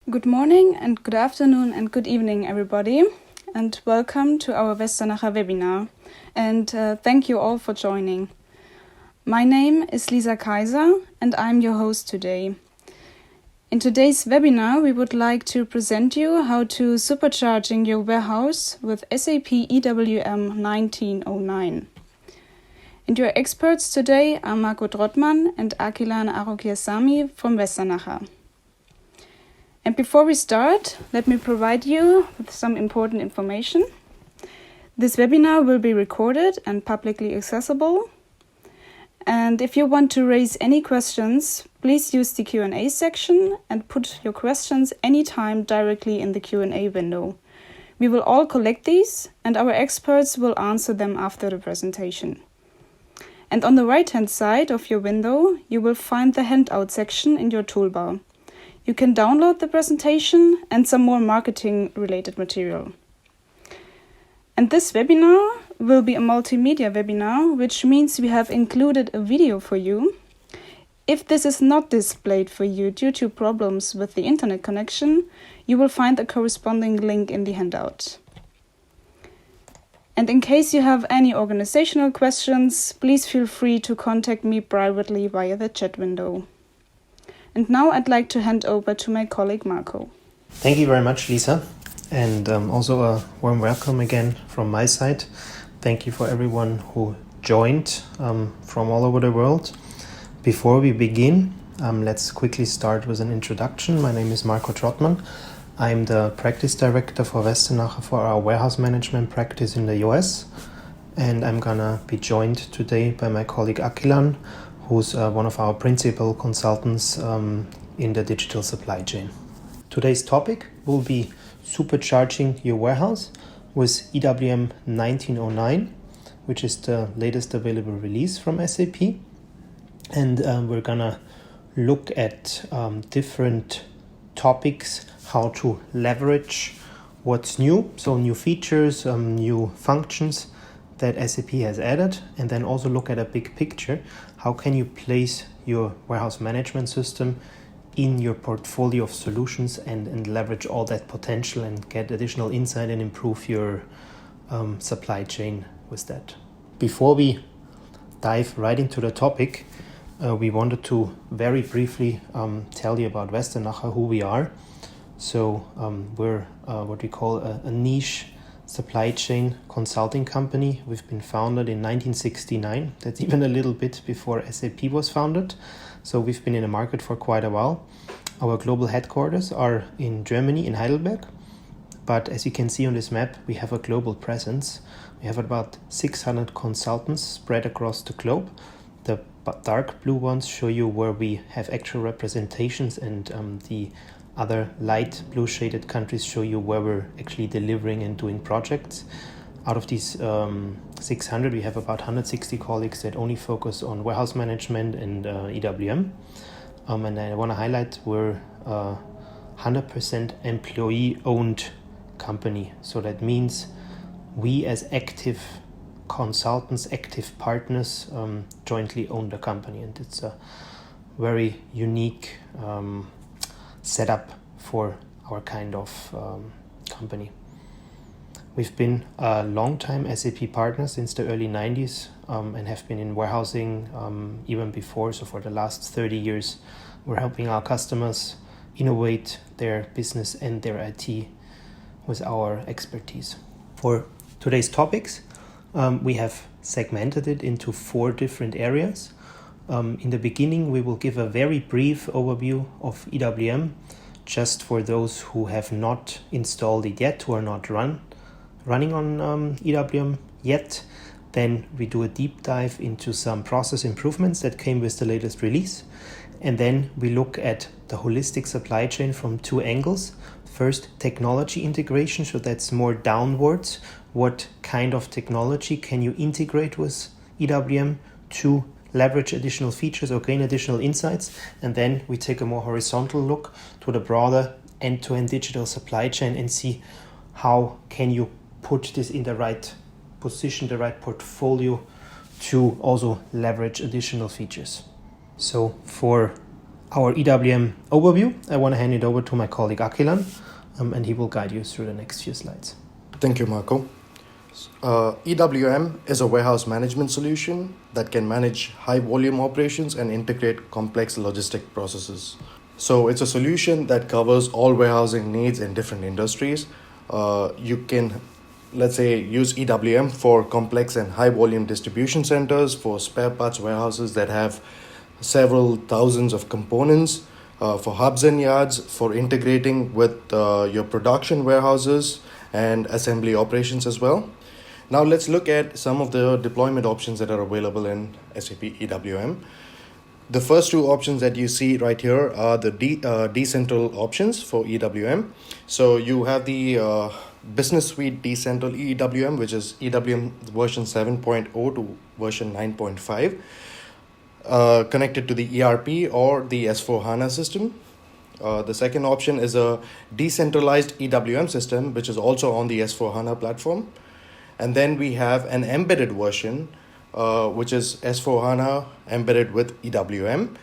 Good morning and good afternoon and good evening, everybody, and welcome to our Westernacher webinar. And thank you all for joining. My name is Lisa Kaiser and I'm your host today. In today's webinar, we would like to present you how to supercharging your warehouse with SAP EWM 1909. And your experts today are Marco Drottmann and Akilan Arokiasamy from Westernacher. And before we start, let me provide you with some important information. This webinar will be recorded and publicly accessible. And if you want to raise any questions, please use the Q&A section and put your questions anytime directly in the Q&A window. We will all collect these and our experts will answer them after the presentation. And on the right-hand side of your window, you will find the handout section in your toolbar. You can download the presentation and some more marketing-related material. And this webinar will be a multimedia webinar, which means we have included a video for you. If this is not displayed for you due to problems with the internet connection, you will find a corresponding link in the handout. And in case you have any organizational questions, please feel free to contact me privately via the chat window. And now I'd like to hand over to my colleague Marco. Thank you very much, Lisa. And also a warm welcome again from my side. Thank you for everyone who joined from all over the world. Before we begin, let's quickly start with an introduction. My name is Marco Drottmann. I'm the practice director for Westernacher for our warehouse management practice in the US. And I'm gonna be joined today by my colleague Akilan, who's one of our principal consultants in the digital supply chain. Today's topic will be supercharging your warehouse with EWM 1909, which is the latest available release from SAP. And we're gonna look at different topics, how to leverage what's new, so new features, new functions that SAP has added, and then also look at a big picture. How can you place your warehouse management system in your portfolio of solutions and leverage all that potential and get additional insight and improve your supply chain with that. Before we dive right into the topic, we wanted to very briefly tell you about Westernacher, who we are. So we're what we call a niche supply chain consulting company. We've been founded in 1969. That's even a little bit before SAP was founded. So we've been in the market for quite a while. Our global headquarters are in Germany, in Heidelberg. But as you can see on this map, we have a global presence. We have about 600 consultants spread across the globe. The dark blue ones show you where we have actual representations, and the other light blue shaded countries show you where we're actually delivering and doing projects. Out of these 600, we have about 160 colleagues that only focus on warehouse management and EWM. And I want to highlight we're a 100% employee-owned company. So that means we as active consultants, active partners, jointly own the company. And it's a very unique setup for our kind of company. We've been a long-time SAP partner since the early 90s and have been in warehousing even before. So for the last 30 years, we're helping our customers innovate their business and their IT with our expertise. For today's topics, we have segmented it into 4 different areas. In the beginning, we will give a very brief overview of EWM, just for those who have not installed it yet, who are not running on EWM yet. Then we do a deep dive into some process improvements that came with the latest release. And then we look at the holistic supply chain from 2 angles. First, technology integration, so that's more downwards. What kind of technology can you integrate with EWM to leverage additional features or gain additional insights? And then we take a more horizontal look to the broader end-to-end digital supply chain and see how can you put this in the right position, the right portfolio to also leverage additional features. So for our EWM overview, I want to hand it over to my colleague Akilan, and he will guide you through the next few slides. Thank you, Marco. EWM is a warehouse management solution that can manage high volume operations and integrate complex logistic processes. So it's a solution that covers all warehousing needs in different industries. You can, let's say, use EWM for complex and high volume distribution centers, for spare parts warehouses that have several thousands of components, for hubs and yards, for integrating with your production warehouses and assembly operations as well. Now let's look at some of the deployment options that are available in SAP EWM. The first two options that you see right here are the decentral options for EWM. So you have the Business Suite Decentral EWM, which is EWM version 7.0 to version 9.5, connected to the ERP or the S4HANA system. The second option is a decentralized EWM system, which is also on the S4HANA platform. And then we have an embedded version, which is S4HANA embedded with EWM.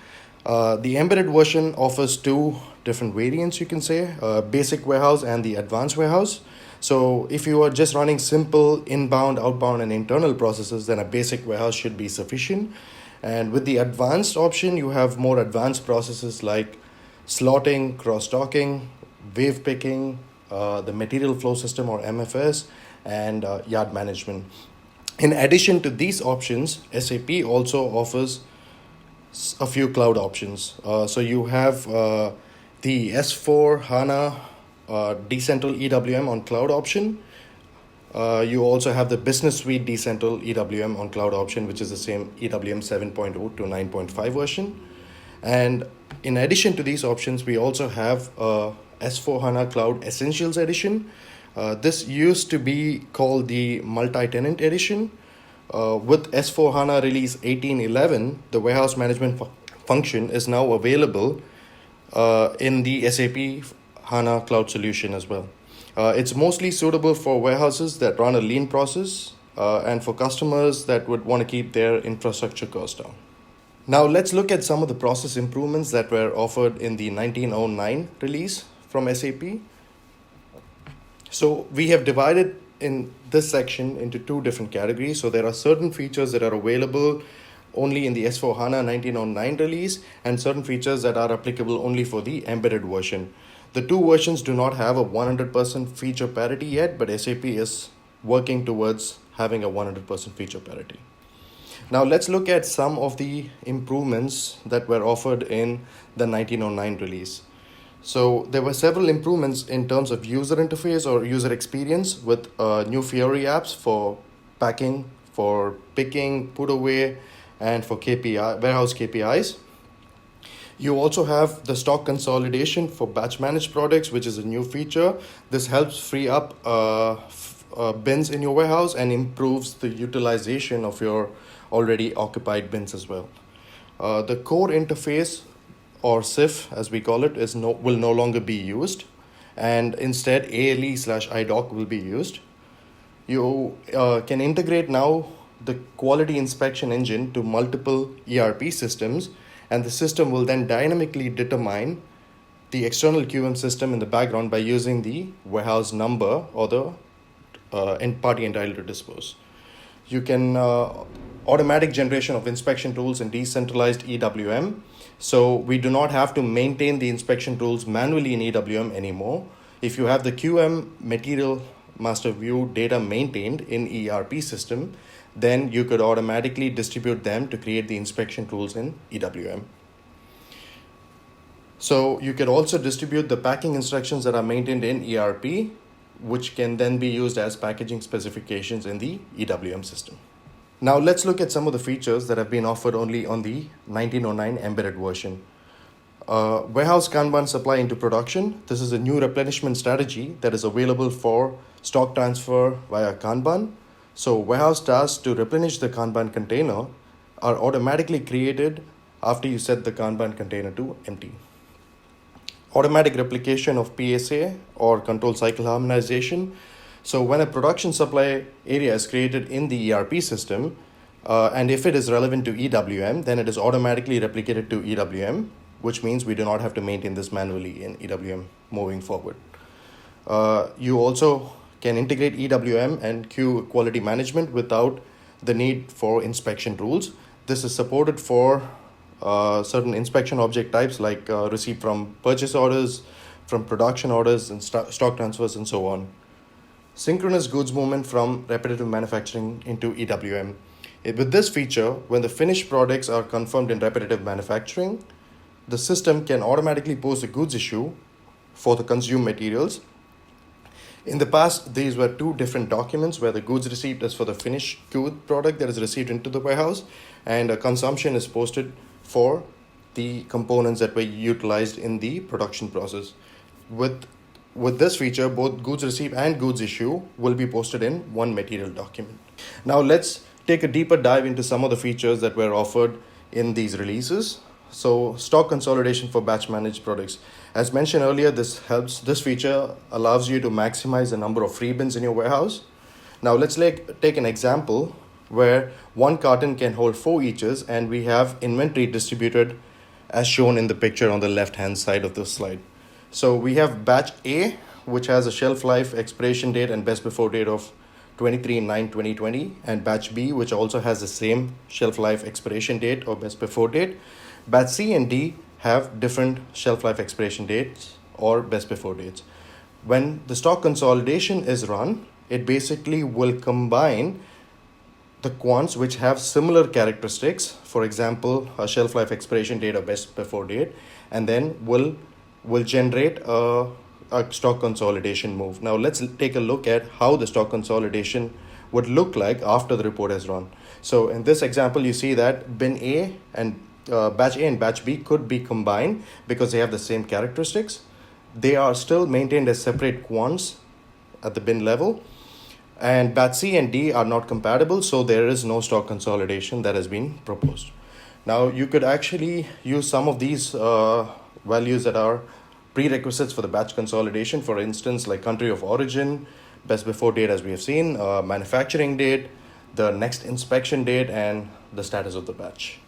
The embedded version offers two different variants, you can say, basic warehouse and the advanced warehouse. So if you are just running simple inbound, outbound, and internal processes, then a basic warehouse should be sufficient. And with the advanced option, you have more advanced processes like slotting, cross-docking, wave picking, the material flow system or MFS, and yard management. In addition to these options, SAP also offers a few cloud options. So you have the S4 HANA Decentral EWM on cloud option. You also have the Business Suite Decentral EWM on cloud option, which is the same EWM 7.0 to 9.5 version. And in addition to these options, we also have S4 HANA Cloud Essentials Edition. This used to be called the Multi-Tenant Edition. With S4 HANA Release 18.11, the warehouse management function is now available in the SAP HANA Cloud solution as well. It's mostly suitable for warehouses that run a lean process and for customers that would want to keep their infrastructure costs down. Now let's look at some of the process improvements that were offered in the 1909 release from SAP. So we have divided in this section into two different categories. So there are certain features that are available only in the S4HANA 1909 release and certain features that are applicable only for the embedded version. The two versions do not have a 100% feature parity yet, but SAP is working towards having a 100% feature parity. Now let's look at some of the improvements that were offered in the 1909 release. So there were several improvements in terms of user interface or user experience with new Fiori apps for packing, for picking, put away, and for warehouse KPIs. You also have the stock consolidation for batch managed products, which is a new feature. This helps free up bins in your warehouse and improves the utilization of your already occupied bins as well. The core interface, or CIF as we call it, will no longer be used, and instead ALE/IDOC will be used. You can integrate now the quality inspection engine to multiple ERP systems, and the system will then dynamically determine the external QM system in the background by using the warehouse number or the party entitled to dispose. You can automatic generation of inspection tools in decentralized EWM. So we do not have to maintain the inspection tools manually in EWM anymore. If you have the QM material master view data maintained in ERP system, then you could automatically distribute them to create the inspection tools in EWM. So you could also distribute the packing instructions that are maintained in ERP, which can then be used as packaging specifications in the EWM system. Now let's look at some of the features that have been offered only on the 1909 embedded version. Warehouse Kanban supply into production. This is a new replenishment strategy that is available for stock transfer via Kanban. So warehouse tasks to replenish the Kanban container are automatically created after you set the Kanban container to empty. Automatic replication of PSA or control cycle harmonization. So when a production supply area is created in the ERP system, and if it is relevant to EWM, then it is automatically replicated to EWM which means we do not have to maintain this manually in EWM moving forward. You also can integrate EWM and queue quality management without the need for inspection rules. This is supported for certain inspection object types like receipt from purchase orders, from production orders and stock transfers and so on. Synchronous goods movement from repetitive manufacturing into EWM. With this feature, when the finished products are confirmed in repetitive manufacturing, the system can automatically post a goods issue for the consumed materials. In the past, these were two different documents where the goods received is for the finished good product that is received into the warehouse, and a consumption is posted for the components that were utilized in the production process. With this feature, both goods received and goods issue will be posted in one material document. Now let's take a deeper dive into some of the features that were offered in these releases. So stock consolidation for batch managed products. As mentioned earlier, this feature allows you to maximize the number of free bins in your warehouse. Now let's take an example where one carton can hold 4 eaches and we have inventory distributed as shown in the picture on the left hand side of the slide. So we have batch A, which has a shelf life expiration date and best before date of 23/9/2020, and batch B, which also has the same shelf life expiration date or best before date. Batch C and D have different shelf life expiration dates or best before dates. When the stock consolidation is run, it basically will combine the quants which have similar characteristics, for example, a shelf life expiration date or best before date, and then will generate a stock consolidation move. Now let's take a look at how the stock consolidation would look like after the report has run. So in this example, you see that bin A and batch A and batch B could be combined because they have the same characteristics. They are still maintained as separate quants at the bin level, and batch C and D are not compatible, so there is no stock consolidation that has been proposed. Now you could actually use some of these values that are prerequisites for the batch consolidation, for instance, like country of origin, best before date as we have seen, manufacturing date, the next inspection date, and the status of the batch.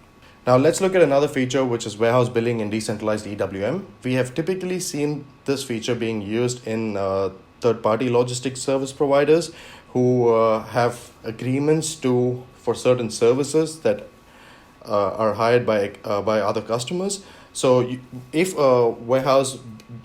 Now let's look at another feature, which is warehouse billing in decentralized EWM. We have typically seen this feature being used in third-party logistics service providers who have agreements for certain services that are hired by other customers. So if a warehouse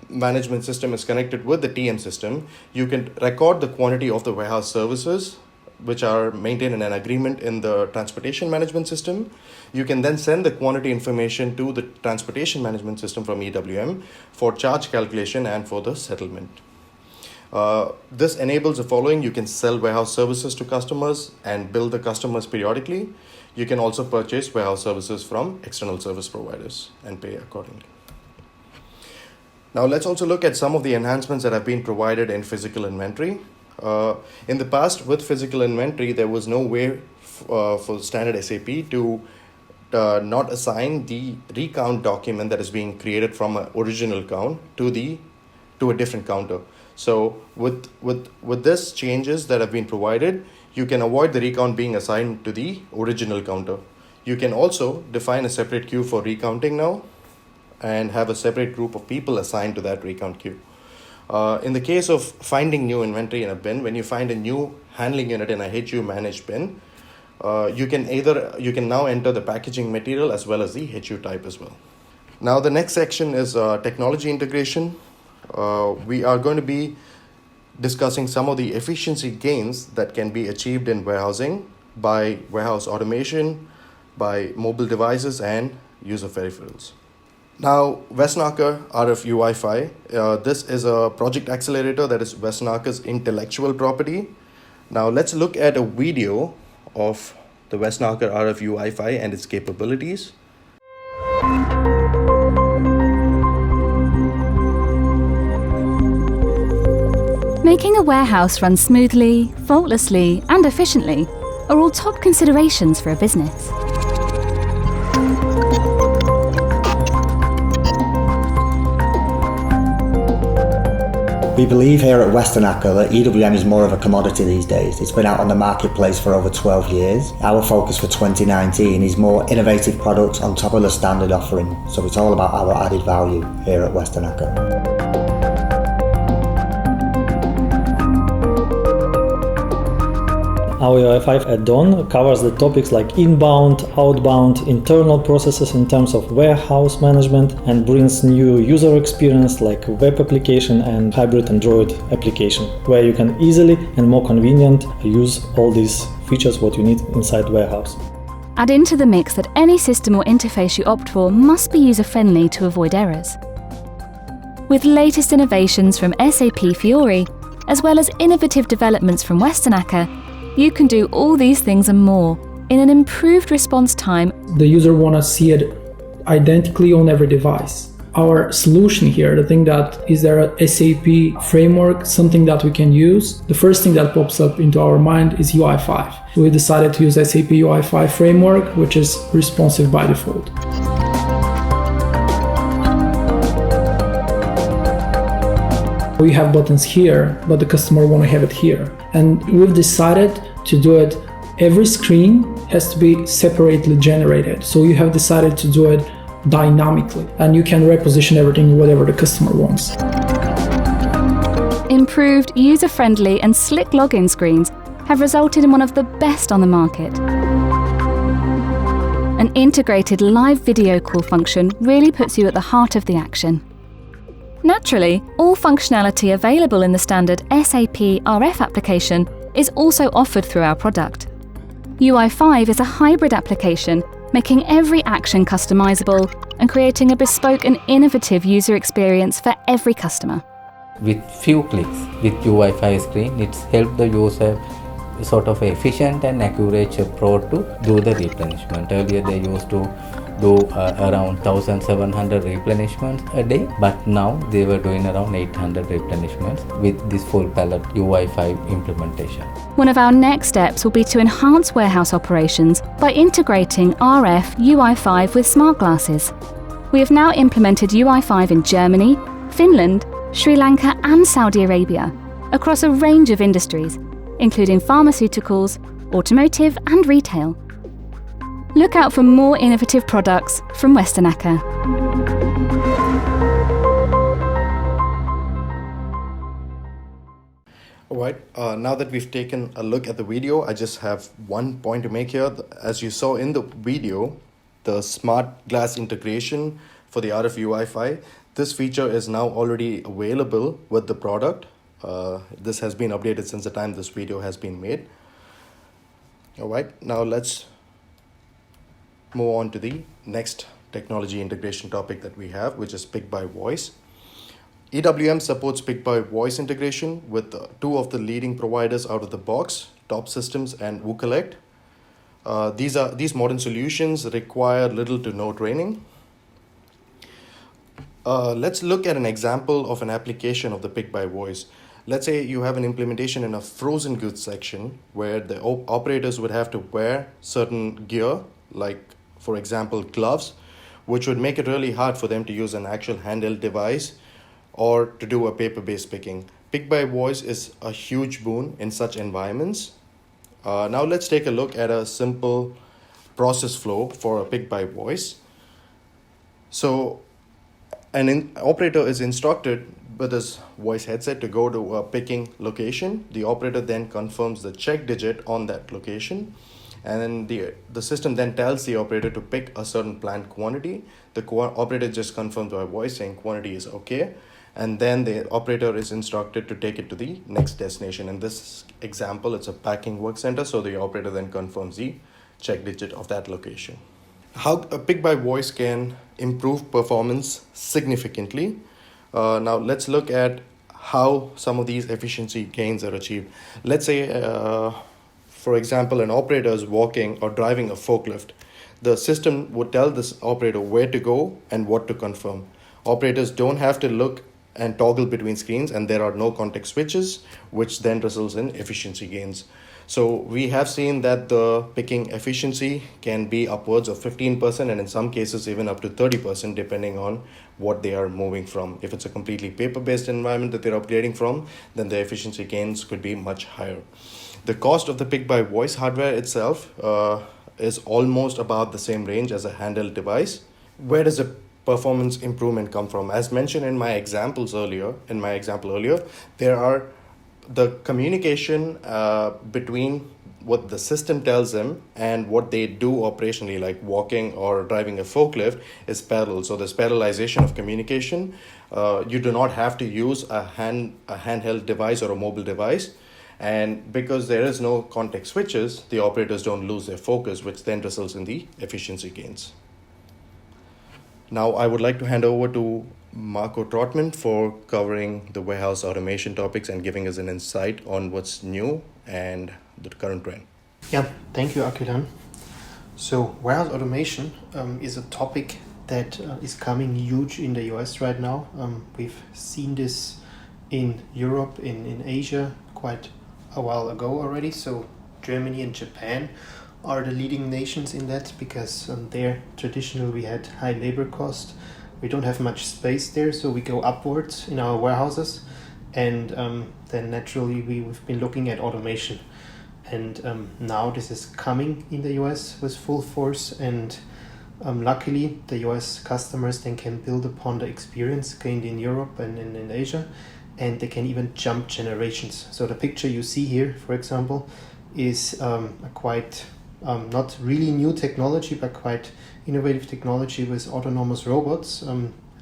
management system is connected with the TM system, you can record the quantity of the warehouse services which are maintained in an agreement in the transportation management system. You can then send the quantity information to the transportation management system from EWM for charge calculation and for the settlement. This enables the following. You can sell warehouse services to customers and bill the customers periodically. You can also purchase warehouse services from external service providers and pay accordingly. Now let's also look at some of the enhancements that have been provided in physical inventory. In the past, with physical inventory, there was no way for standard SAP to not assign the recount document that is being created from an original count to a different counter. So with this changes that have been provided, you can avoid the recount being assigned to the original counter. You can also define a separate queue for recounting now and have a separate group of people assigned to that recount queue. In the case of finding new inventory in a bin, when you find a new handling unit in a HU managed bin, you can now enter the packaging material as well as the HU type as well. Now the next section is technology integration. We are going to be discussing some of the efficiency gains that can be achieved in warehousing by warehouse automation, by mobile devices, and use of peripherals. Now, Westernacher RF Wi-Fi. This is a project accelerator that is Westernacher's intellectual property. Now, let's look at a video of the Westernacher RF Wi-Fi and its capabilities. Making a warehouse run smoothly, faultlessly, and efficiently are all top considerations for a business. We believe here at Westernacher that EWM is more of a commodity these days. It's been out on the marketplace for over 12 years. Our focus for 2019 is more innovative products on top of the standard offering. So it's all about our added value here at Westernacher. Our UI5 add-on covers the topics like inbound, outbound, internal processes in terms of warehouse management and brings new user experience like web application and hybrid Android application, where you can easily and more convenient use all these features what you need inside warehouse. Add into the mix that any system or interface you opt for must be user-friendly to avoid errors. With latest innovations from SAP Fiori, as well as innovative developments from Westernacher, you can do all these things and more in an improved response time. The user want to see it identically on every device. Our solution here, the thing that is there a SAP framework, something that we can use. The first thing that pops up into our mind is UI5. We decided to use SAP UI5 framework, which is responsive by default. We have buttons here, but the customer want to have it here. And we've decided to do it, every screen has to be separately generated. So you have decided to do it dynamically, and you can reposition everything whatever the customer wants. Improved, user-friendly and slick login screens have resulted in one of the best on the market. An integrated live video call function really puts you at the heart of the action. Naturally, all functionality available in the standard SAP RF application is also offered through our product. UI5 is a hybrid application, making every action customizable and creating a bespoke and innovative user experience for every customer. With few clicks with UI5 screen, it's helped the user sort of efficient and accurate approach to do the replenishment. Earlier they used to do around 1700 replenishments a day, but now they were doing around 800 replenishments with this full palette UI5 implementation. One of our next steps will be to enhance warehouse operations by integrating RF UI5 with smart glasses. We have now implemented UI5 in Germany, Finland, Sri Lanka and Saudi Arabia across a range of industries, including pharmaceuticals, automotive and retail. Look out for more innovative products from Westernacher. Alright, now that we've taken a look at the video, I just have one point to make here. As you saw in the video, the smart glass integration for the RF UI5, this feature is now already available with the product. This has been updated since the time this video has been made. Alright, now let's move on to the next technology integration topic that we have, which is pick by voice. EWM supports pick by voice integration with two of the leading providers out of the box, Top Systems and WooCollect. These modern solutions require little to no training. Let's look at an example of an application of the pick by voice. Let's say you have an implementation in a frozen goods section where the operators would have to wear certain gear, like for example gloves, which would make it really hard for them to use an actual handheld device or to do a paper-based picking. Pick by voice is a huge boon in such environments. Now let's take a look at a simple process flow for a pick by voice. So an operator is instructed with his voice headset to go to a picking location. The operator then confirms the check digit on that location, and then the system then tells the operator to pick a certain planned quantity. The operator just confirms by voice saying quantity is okay, and then the operator is instructed to take it to the next destination. In this example, it's a packing work center, so the operator then confirms the check digit of that location. How a pick by voice can improve performance significantly. Now let's look at how some of these efficiency gains are achieved. Let's say, for example, an operator is walking or driving a forklift. The system would tell this operator where to go and what to confirm. Operators don't have to look and toggle between screens, and there are no context switches, which then results in efficiency gains. So we have seen that the picking efficiency can be upwards of 15% and in some cases even up to 30% depending on what they are moving from. If it's a completely paper-based environment that they're upgrading from, then the efficiency gains could be much higher. The cost of the pick-by-voice hardware itself is almost about the same range as a handheld device. Where does the performance improvement come from? As mentioned in my example earlier, there are the communication between what the system tells them and what they do operationally, like walking or driving a forklift, is parallel. So there's parallelization of communication. You do not have to use a handheld device or a mobile device. And because there is no context switches, the operators don't lose their focus, which then results in the efficiency gains. Now I would like to hand over to Marco Trotman for covering the warehouse automation topics and giving us an insight on what's new and the current trend. Yeah, thank you, Akilan. So warehouse automation is a topic that is coming huge in the US right now. We've seen this in Europe, in Asia, quite a while ago already. So Germany and Japan are the leading nations in that because there traditionally we had high labor cost. We don't have much space there, so we go upwards in our warehouses, and then naturally we've been looking at automation. And now this is coming in the US with full force, and luckily the US customers then can build upon the experience gained in Europe and in Asia, and they can even jump generations. So the picture you see here, for example, is a quite not really new technology, but quite innovative technology with autonomous robots.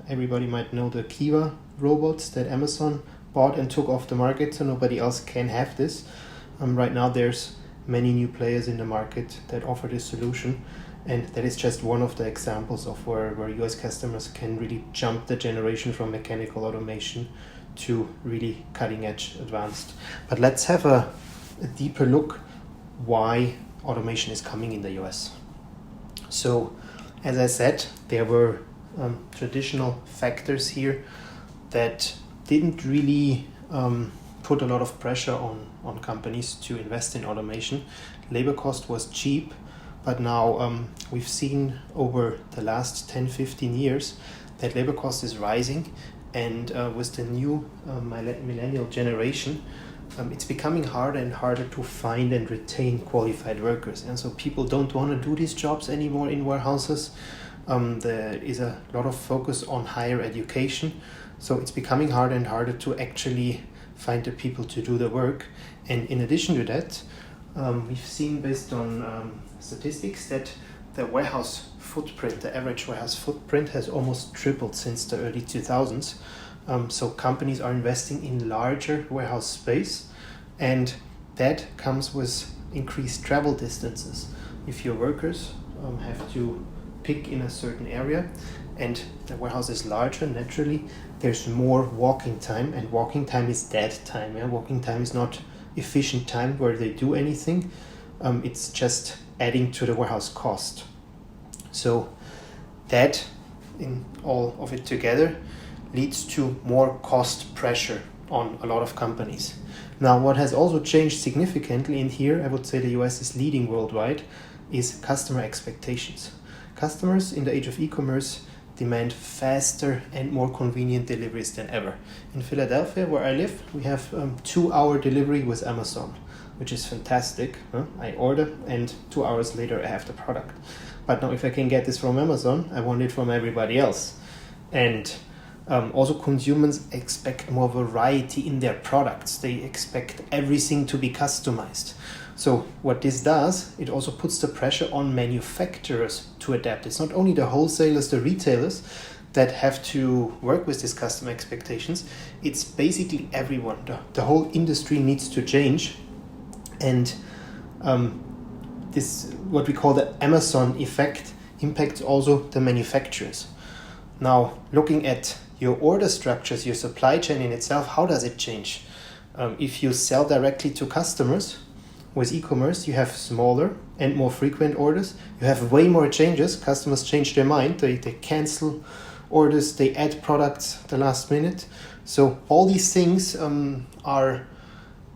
Everybody might know the Kiva robots that Amazon bought and took off the market, so nobody else can have this. Right now there's many new players in the market that offer this solution, and that is just one of the examples of where US customers can really jump the generation from mechanical automation to really cutting edge advanced. But let's have a deeper look why automation is coming in the US. So, as I said, there were traditional factors here that didn't really put a lot of pressure on companies to invest in automation. Labor cost was cheap, but now we've seen over the last 10-15 years that labor cost is rising, and with the new millennial generation, it's becoming harder and harder to find and retain qualified workers. And so people don't want to do these jobs anymore in warehouses. There is a lot of focus on higher education. So it's becoming harder and harder to actually find the people to do the work. And in addition to that, we've seen based on statistics that the warehouse footprint, the average warehouse footprint, has almost tripled since the early 2000s. So companies are investing in larger warehouse space, and that comes with increased travel distances. If your workers have to pick in a certain area and the warehouse is larger, naturally there's more walking time, and walking time is dead time. Yeah? Walking time is not efficient time where they do anything. It's just adding to the warehouse cost. So that, in all of it together, leads to more cost pressure on a lot of companies. Now, what has also changed significantly, and here I would say the US is leading worldwide, is customer expectations. Customers in the age of e-commerce demand faster and more convenient deliveries than ever. In Philadelphia, where I live, we have 2-hour delivery with Amazon, which is fantastic. I order and 2 hours later I have the product. But now if I can get this from Amazon, I want it from everybody else. And also consumers expect more variety in their products. They expect everything to be customized. So what this does, it also puts the pressure on manufacturers to adapt. It's not only the wholesalers, the retailers that have to work with these customer expectations. It's basically everyone. The whole industry needs to change. And this, what we call the Amazon effect, impacts also the manufacturers. Now, looking at your order structures, your supply chain in itself, how does it change? If you sell directly to customers with e-commerce, you have smaller and more frequent orders. You have way more changes. Customers change their mind. They cancel orders. They add products the last minute. So all these things are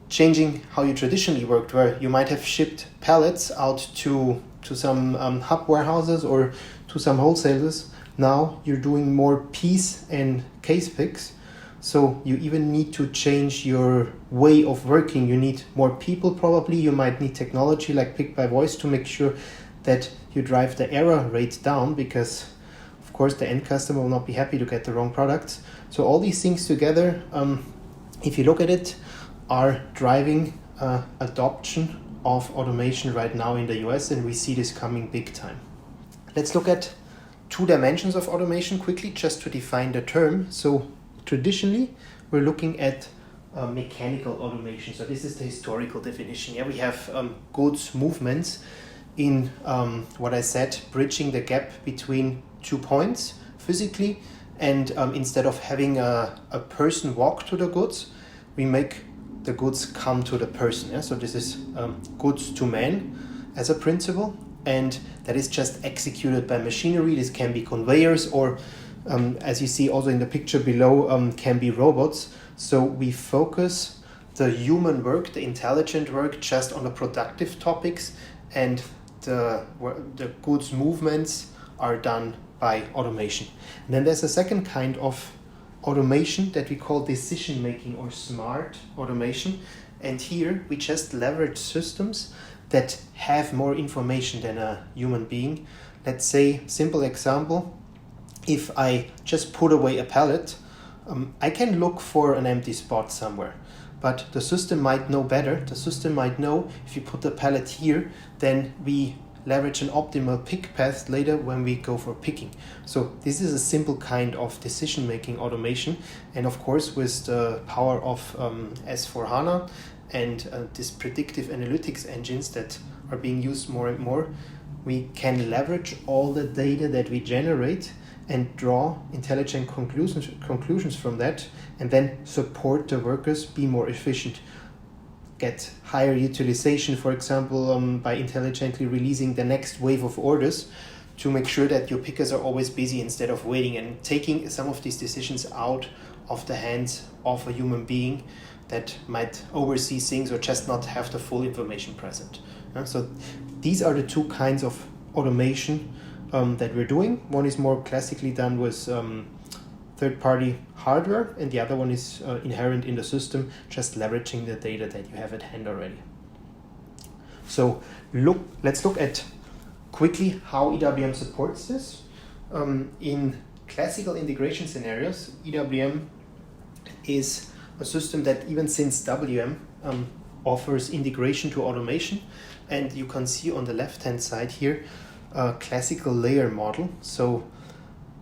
changing how you traditionally worked, where you might have shipped pallets out to some hub warehouses or to some wholesalers. Now you're doing more piece and case picks. So you even need to change your way of working. You need more people probably. You might need technology like pick by voice to make sure that you drive the error rate down, because of course the end customer will not be happy to get the wrong products. So all these things together, if you look at it, are driving adoption of automation right now in the US, and we see this coming big time. Let's look at 2 dimensions of automation quickly, just to define the term. So traditionally, we're looking at mechanical automation. So this is the historical definition. Yeah, we have goods movements in what I said, bridging the gap between 2 points physically, and instead of having a person walk to the goods, we make the goods come to the person. Yeah? So this is goods to man as a principle, and that is just executed by machinery. This can be conveyors, or as you see also in the picture below, can be robots. So we focus the human work, the intelligent work, just on the productive topics, and the goods movements are done by automation. And then there's a second kind of automation that we call decision making or smart automation. And here we just leverage systems that have more information than a human being. Let's say, simple example, if I just put away a pallet, I can look for an empty spot somewhere, but the system might know better. The system might know if you put the pallet here, then we leverage an optimal pick path later when we go for picking. So this is a simple kind of decision-making automation. And of course, with the power of S4HANA and these predictive analytics engines that are being used more and more, we can leverage all the data that we generate and draw intelligent conclusions from that, and then support the workers be more efficient, get higher utilization, for example, by intelligently releasing the next wave of orders to make sure that your pickers are always busy instead of waiting, and taking some of these decisions out of the hands of a human being that might oversee things or just not have the full information present. So these are the 2 kinds of automation that we're doing. One is more classically done with third-party hardware, and the other one is inherent in the system, just leveraging the data that you have at hand already. So let's look at quickly how EWM supports this. In classical integration scenarios, EWM is a system that even since WM offers integration to automation, and you can see on the left-hand side here a classical layer model. So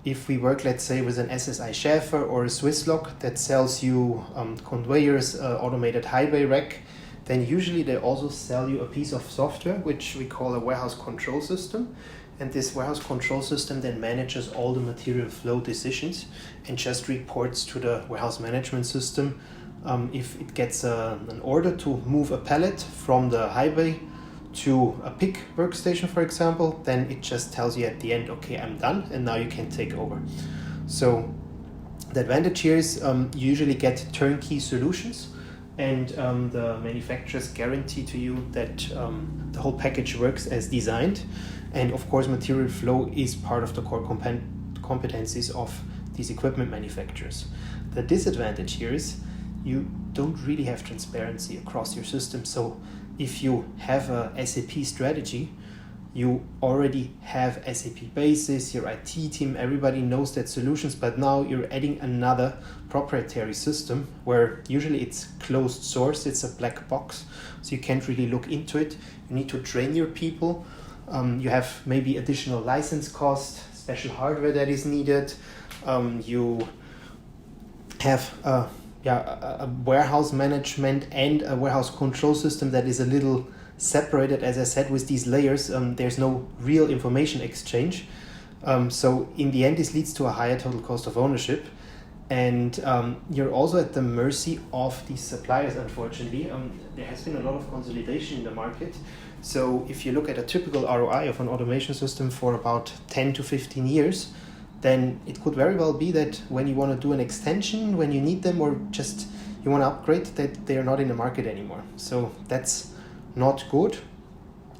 if we work, let's say, with an SSI Schäfer or a Swisslog that sells you conveyors, automated highway rack, then usually they also sell you a piece of software, which we call a warehouse control system. And this warehouse control system then manages all the material flow decisions and just reports to the warehouse management system if it gets an order to move a pallet from the highway to a pick workstation, for example, then it just tells you at the end, okay, I'm done, and now you can take over. So the advantage here is you usually get turnkey solutions, and the manufacturers guarantee to you that the whole package works as designed. And of course, material flow is part of the core competencies of these equipment manufacturers. The disadvantage here is you don't really have transparency across your system. So if you have a SAP strategy, you already have SAP basis, your IT team, everybody knows that solutions, but now you're adding another proprietary system where usually it's closed source, it's a black box, so you can't really look into it. You need to train your people. You have maybe additional license cost, special hardware that is needed. You have a warehouse management and a warehouse control system that is a little separated, as I said, with these layers. There's no real information exchange. So in the end, this leads to a higher total cost of ownership. And you're also at the mercy of these suppliers, unfortunately. There has been a lot of consolidation in the market. So if you look at a typical ROI of an automation system for about 10 to 15 years, then it could very well be that when you want to do an extension, when you need them, or just you want to upgrade, that they are not in the market anymore. So that's not good.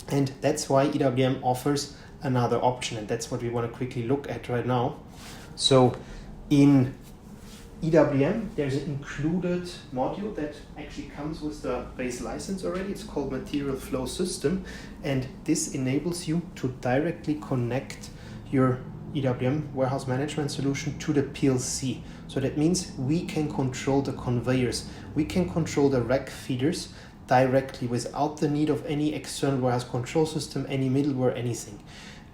And that's why EWM offers another option. And that's what we want to quickly look at right now. So in EWM, there's an included module that actually comes with the base license already. It's called Material Flow System. And this enables you to directly connect your EWM warehouse management solution to the PLC. So that means we can control the conveyors. We can control the rack feeders directly without the need of any external warehouse control system, any middleware, anything.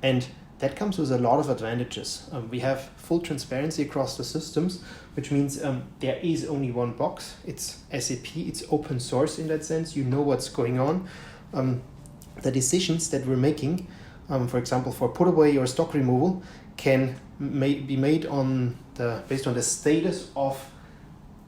And that comes with a lot of advantages. We have full transparency across the systems, which means there is only one box. It's SAP, it's open source in that sense. You know what's going on. The decisions that we're making, for example, for put away or stock removal, can be made based on the status of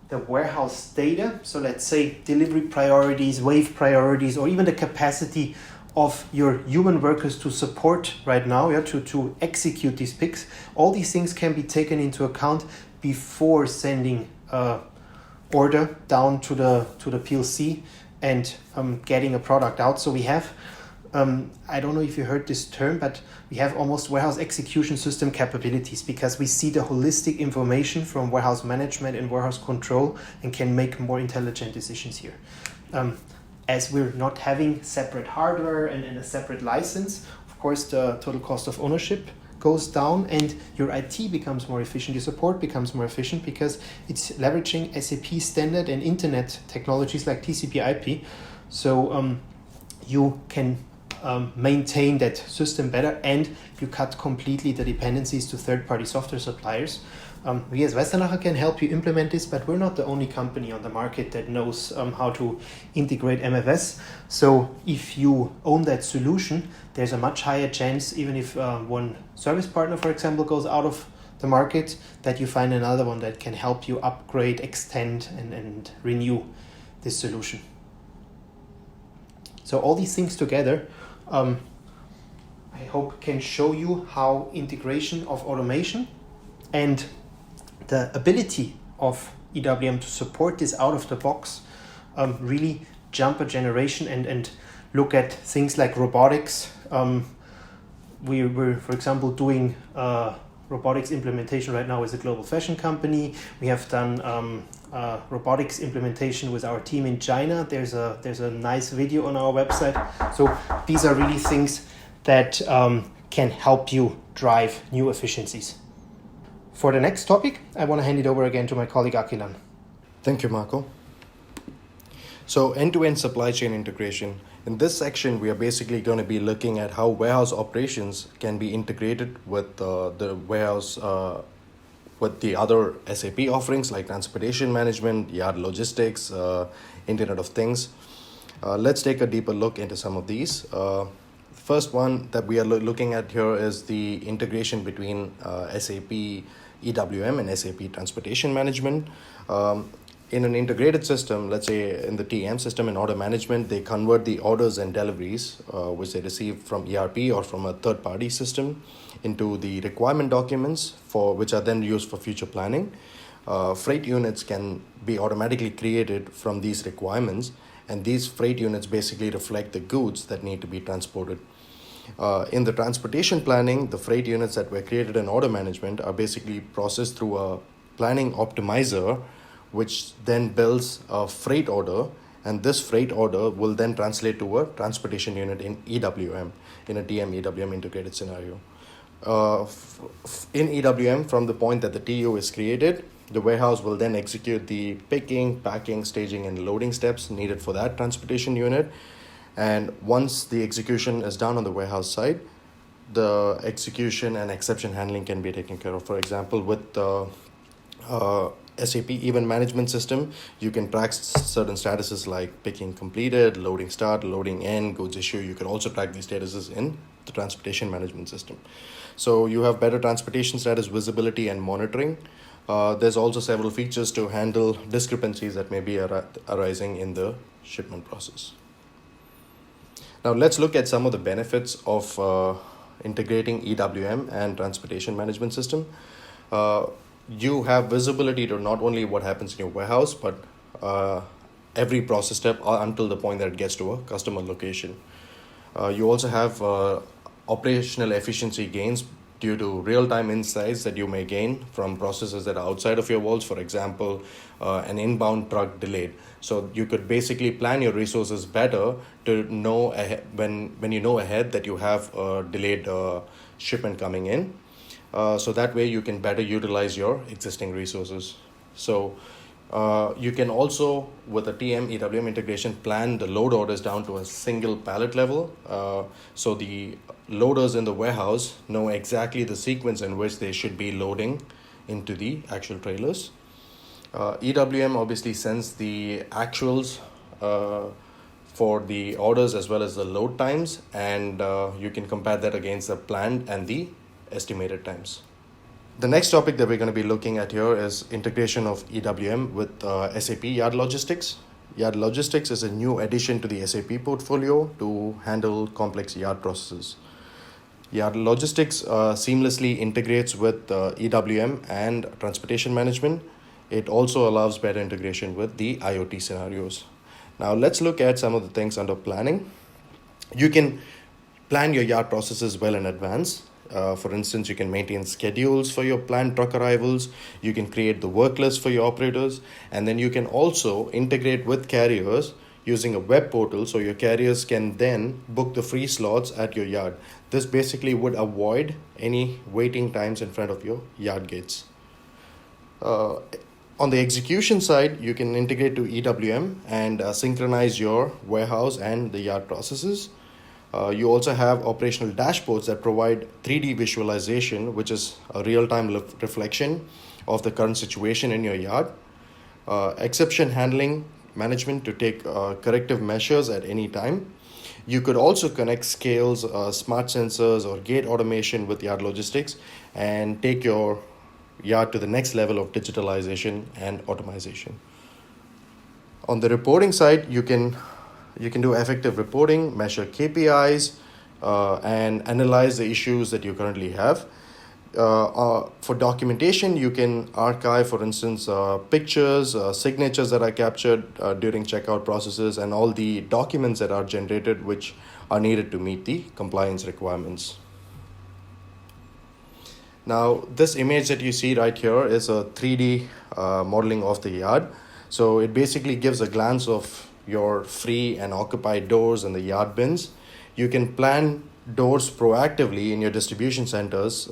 the warehouse data. So let's say delivery priorities, wave priorities, or even the capacity of your human workers to support right now, to execute these picks. All these things can be taken into account before sending order down to the PLC and getting a product out. So we have, I don't know if you heard this term, but we have almost warehouse execution system capabilities, because we see the holistic information from warehouse management and warehouse control and can make more intelligent decisions here. As we're not having separate hardware and a separate license, of course, the total cost of ownership goes down and your IT becomes more efficient, your support becomes more efficient, because it's leveraging SAP standard and internet technologies like TCP/IP. So you can maintain that system better, and you cut completely the dependencies to third-party software suppliers. We as Westernacher can help you implement this, but we're not the only company on the market that knows how to integrate MFS. So if you own that solution, there's a much higher chance, even if one service partner, for example, goes out of the market, that you find another one that can help you upgrade, extend, and renew this solution. So all these things together, I hope can show you how integration of automation and the ability of EWM to support this out of the box really jump a generation and look at things like robotics. We were, for example, doing robotics implementation right now with a global fashion company. We have done robotics implementation with our team in China. There's a nice video on our website. So these are really things that can help you drive new efficiencies. For the next topic, I want to hand it over again to my colleague Akilan. Thank you, Marco. So end-to-end supply chain integration. In this section, we are basically going to be looking at how warehouse operations can be integrated with the warehouse, with the other SAP offerings like transportation management, yard logistics, Internet of Things. Let's take a deeper look into some of these. First one that we are looking at here is the integration between SAP EWM and SAP Transportation Management. In an integrated system, let's say in the TM system in order management, they convert the orders and deliveries, which they receive from ERP or from a third-party system, into the requirement documents which are then used for future planning. Freight units can be automatically created from these requirements, and these freight units basically reflect the goods that need to be transported. In the transportation planning, the freight units that were created in order management are basically processed through a planning optimizer, which then builds a freight order, and this freight order will then translate to a transportation unit in EWM, in a TM EWM integrated scenario. In EWM, from the point that the TU is created, the warehouse will then execute the picking, packing, staging, and loading steps needed for that transportation unit. And once the execution is done on the warehouse side, the execution and exception handling can be taken care of. For example, with the SAP Event Management System, you can track certain statuses like picking completed, loading start, loading end, goods issue. You can also track these statuses in the Transportation Management System. So you have better transportation status visibility and monitoring. There's also several features to handle discrepancies that may be arising in the shipment process. Now let's look at some of the benefits of integrating EWM and Transportation Management System. You have visibility to not only what happens in your warehouse, but every process step until the point that it gets to a customer location. You also have operational efficiency gains due to real-time insights that you may gain from processes that are outside of your walls. For example, an inbound truck delayed. So you could basically plan your resources better to know when you know ahead that you have a delayed shipment coming in. So that way you can better utilize your existing resources. So you can also, with a TM EWM integration, plan the load orders down to a single pallet level. So the loaders in the warehouse know exactly the sequence in which they should be loading into the actual trailers. EWM obviously sends the actuals for the orders as well as the load times, and you can compare that against the planned and the estimated times. The next topic that we're going to be looking at here is integration of EWM with SAP Yard Logistics. Yard Logistics is a new addition to the SAP portfolio to handle complex yard processes. Yard Logistics seamlessly integrates with EWM and transportation management. It also allows better integration with the IoT scenarios. Now let's look at some of the things under planning. You can plan your yard processes well in advance. For instance, you can maintain schedules for your planned truck arrivals. You can create the work list for your operators. And then you can also integrate with carriers using a web portal, so your carriers can then book the free slots at your yard. This basically would avoid any waiting times in front of your yard gates. On the execution side, you can integrate to EWM and synchronize your warehouse and the yard processes. You also have operational dashboards that provide 3D visualization, which is a real-time reflection of the current situation in your yard. Exception handling management to take corrective measures at any time. You could also connect scales, smart sensors, or gate automation with yard logistics and take your yard to the next level of digitalization and automation. On the reporting side, you can do effective reporting, measure KPIs, and analyze the issues that you currently have. For documentation, you can archive, for instance, pictures, signatures that are captured during checkout processes, and all the documents that are generated which are needed to meet the compliance requirements. Now, this image that you see right here is a 3D modeling of the yard. So it basically gives a glance of your free and occupied doors and the yard bins. You can plan doors proactively in your distribution centers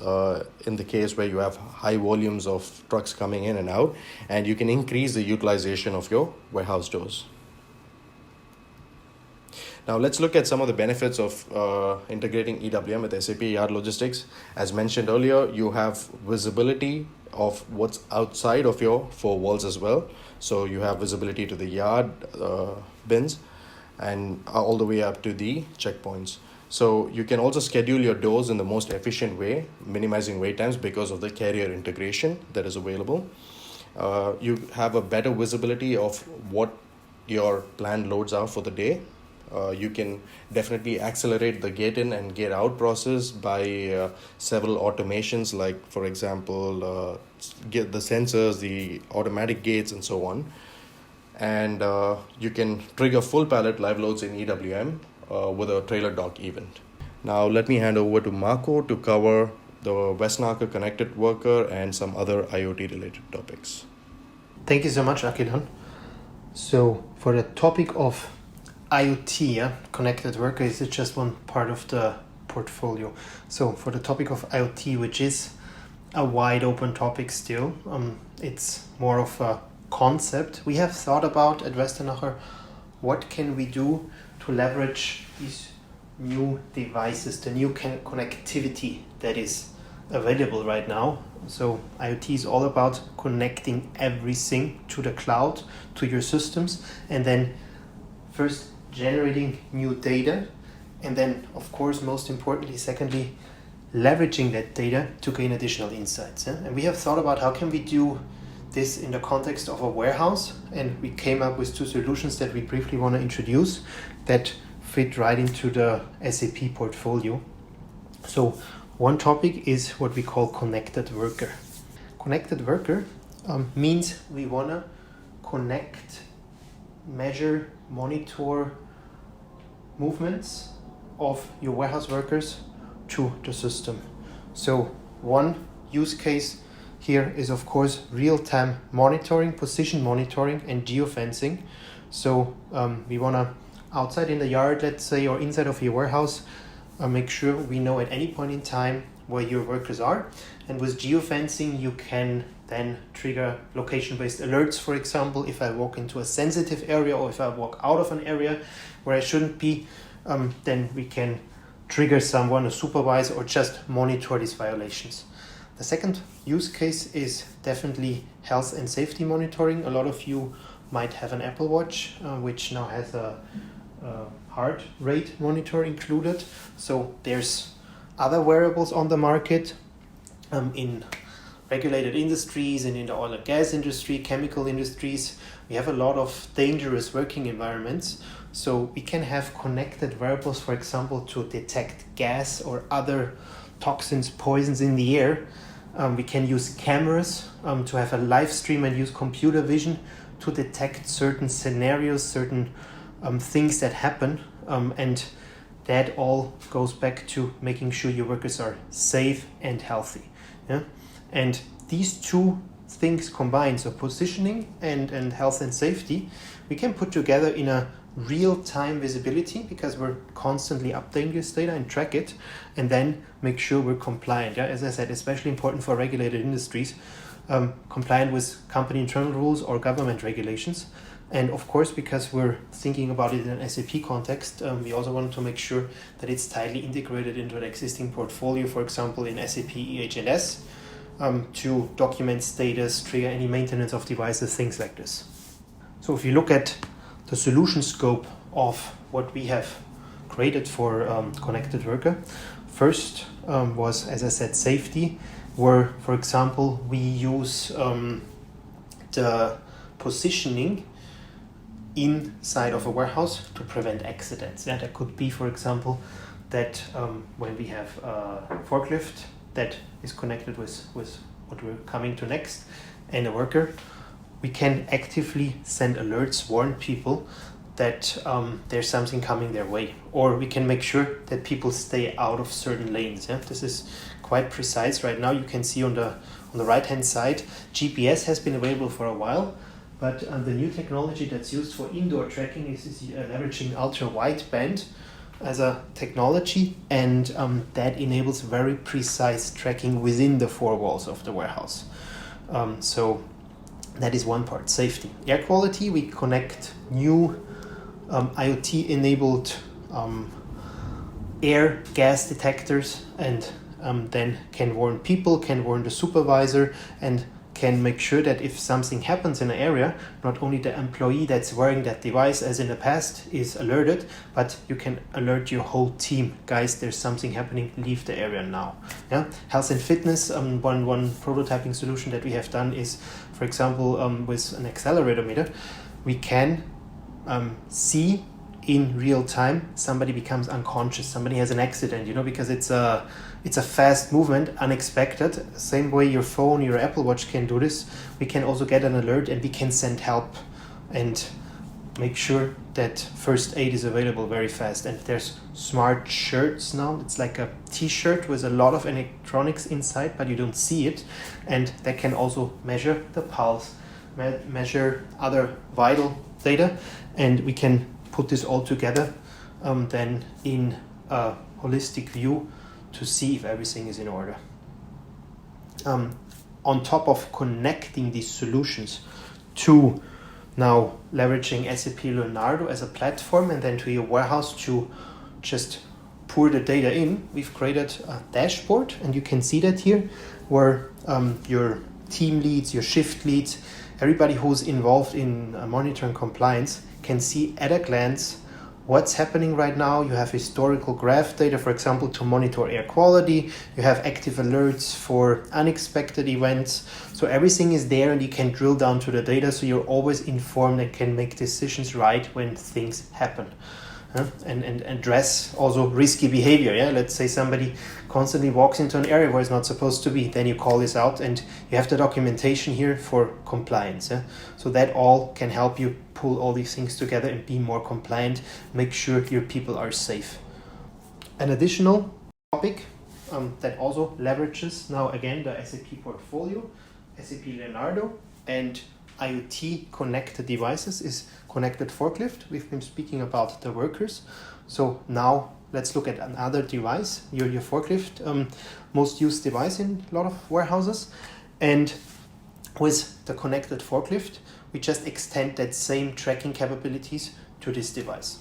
in the case where you have high volumes of trucks coming in and out, and you can increase the utilization of your warehouse doors. Now let's look at some of the benefits of integrating EWM with SAP Yard Logistics. As mentioned earlier, you have visibility of what's outside of your four walls as well. So you have visibility to the yard bins and all the way up to the checkpoints. So you can also schedule your doors in the most efficient way, minimizing wait times because of the carrier integration that is available. You have a better visibility of what your planned loads are for the day. You can definitely accelerate the get in and get out process by several automations, like, for example, get the sensors, the automatic gates, and so on. And you can trigger full pallet live loads in EWM with a trailer dock event. Now let me hand over to Marco to cover the Westernacher connected worker and some other IoT related topics. Thank you so much, Akilan. So for the topic of IoT, connected worker is just one part of the portfolio. So for the topic of IoT, which is a wide open topic still, it's more of a concept. We have thought about at Westernacher, what can we do to leverage these new devices, the new connectivity that is available right now. So IoT is all about connecting everything to the cloud, to your systems, and then first generating new data, and then, of course, most importantly, secondly, leveraging that data to gain additional insights. And we have thought about how can we do this in the context of a warehouse, and we came up with two solutions that we briefly want to introduce that fit right into the SAP portfolio. So one topic is what we call connected worker. Connected worker means we want to connect measure, monitor movements of your warehouse workers to the system. So one use case here is of course real-time monitoring, position monitoring and geofencing. So we want to, outside in the yard, let's say, or inside of your warehouse, make sure we know at any point in time where your workers are. And with geofencing, you can then trigger location-based alerts. For example, if I walk into a sensitive area or if I walk out of an area where I shouldn't be, then we can trigger someone, a supervisor, or just monitor these violations. The second use case is definitely health and safety monitoring. A lot of you might have an Apple Watch, which now has a heart rate monitor included. So there's other wearables on the market in regulated industries and in the oil and gas industry, chemical industries. We have a lot of dangerous working environments. So we can have connected wearables, for example, to detect gas or other toxins, poisons in the air. We can use cameras to have a live stream and use computer vision to detect certain scenarios, certain things that happen. And that all goes back to making sure your workers are safe and healthy. Yeah? And these two things combined, so positioning and health and safety, we can put together in a real-time visibility, because we're constantly updating this data and track it, and then make sure we're compliant. Yeah? As I said, especially important for regulated industries, compliant with company internal rules or government regulations. And of course, because we're thinking about it in an SAP context, we also want to make sure that it's tightly integrated into an existing portfolio, for example, in SAP EHS, to document status, trigger any maintenance of devices, things like this. So if you look at the solution scope of what we have created for Connected Worker, first was, as I said, safety, where, for example, we use the positioning inside of a warehouse to prevent accidents. Yeah, that could be, for example, that when we have a forklift that is connected with what we're coming to next and a worker, we can actively send alerts, warn people that there's something coming their way, or we can make sure that people stay out of certain lanes. Yeah? This is quite precise. Right now you can see on the right hand side, GPS has been available for a while, but the new technology that's used for indoor tracking is leveraging ultra wideband as a technology, and that enables very precise tracking within the four walls of the warehouse. So that is one part. Safety. Air quality, we connect new IoT-enabled air gas detectors, and then can warn people, can warn the supervisor, and can make sure that if something happens in an area, not only the employee that's wearing that device as in the past is alerted, but you can alert your whole team. Guys, there's something happening, leave the area now. Yeah? Health and fitness, one prototyping solution that we have done is, for example, with an accelerator meter, we can see in real time somebody becomes unconscious, somebody has an accident, because it's a fast movement, unexpected. Same way your phone, your Apple Watch can do this, we can also get an alert and we can send help and make sure that first aid is available very fast. And there's smart shirts now. It's like a t-shirt with a lot of electronics inside, but you don't see it. And that can also measure the pulse, measure other vital data. And we can put this all together then in a holistic view to see if everything is in order. On top of connecting these solutions to now leveraging SAP Leonardo as a platform and then to your warehouse to just pour the data in, we've created a dashboard, and you can see that here, where your team leads, your shift leads, everybody who's involved in monitoring compliance can see at a glance what's happening right now. You have historical graph data, for example, to monitor air quality. You have active alerts for unexpected events. So everything is there, and you can drill down to the data, so you're always informed and can make decisions right when things happen. and address also risky behavior. Yeah, let's say somebody constantly walks into an area where it's not supposed to be. Then you call this out, and you have the documentation here for compliance. Yeah? So that all can help you pull all these things together and be more compliant. Make sure your people are safe. An additional topic that also leverages now again the SAP portfolio, SAP Leonardo, and IoT connected devices is connected forklift. We've been speaking about the workers. So now let's look at another device, your forklift, most used device in a lot of warehouses. And with the connected forklift, we just extend that same tracking capabilities to this device.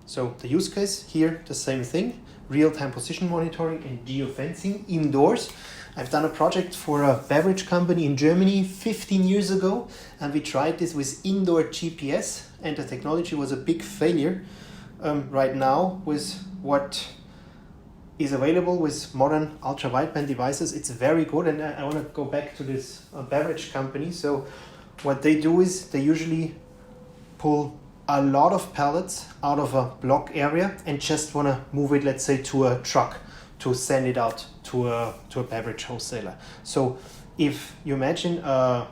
So the use case here, the same thing, real-time position monitoring and geofencing indoors. I've done a project for a beverage company in Germany 15 years ago, and we tried this with indoor GPS, and the technology was a big failure. Right now, with what is available with modern ultra-wideband devices, it's very good. And I want to go back to this beverage company. So what they do is they usually pull a lot of pallets out of a block area and just want to move it, let's say, to a truck to send it out to a beverage wholesaler. So if you imagine a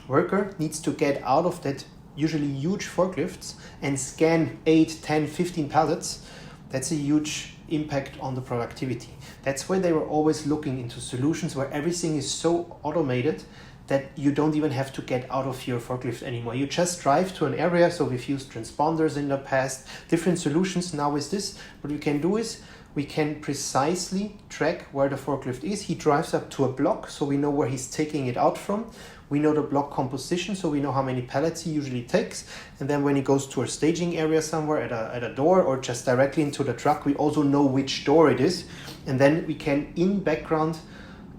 worker needs to get out of that usually huge forklifts and scan 8, 10, 15 pallets, that's a huge impact on the productivity. That's why they were always looking into solutions where everything is so automated that you don't even have to get out of your forklift anymore. You just drive to an area. So we've used transponders in the past, different solutions. Now with this, what we can do is we can precisely track where the forklift is. He drives up to a block, so we know where he's taking it out from. We know the block composition, so we know how many pallets he usually takes. And then when he goes to a staging area somewhere at a door or just directly into the truck, we also know which door it is. And then we can, in background,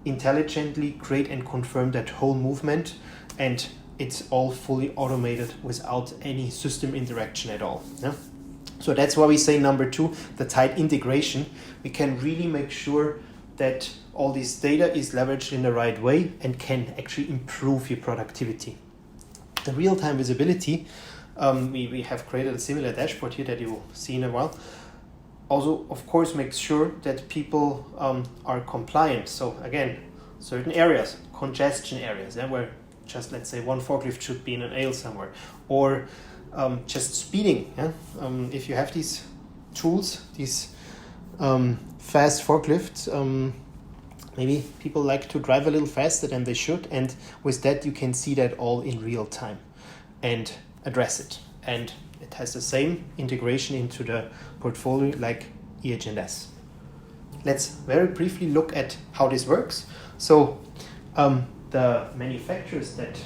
intelligently create and confirm that whole movement. And it's all fully automated without any system interaction at all. Yeah? So that's why we say number 2, the tight integration. We can really make sure that all this data is leveraged in the right way and can actually improve your productivity. The real-time visibility, we have created a similar dashboard here that you will see in a while. Also, of course, makes sure that people are compliant. So again, certain areas, congestion areas, where just, let's say, one forklift should be in an aisle somewhere, or just speeding. If you have these tools, these fast forklifts, maybe people like to drive a little faster than they should, and with that you can see that all in real time and address it. And it has the same integration into the portfolio like EHS. Let's very briefly look at how this works. So the manufacturers that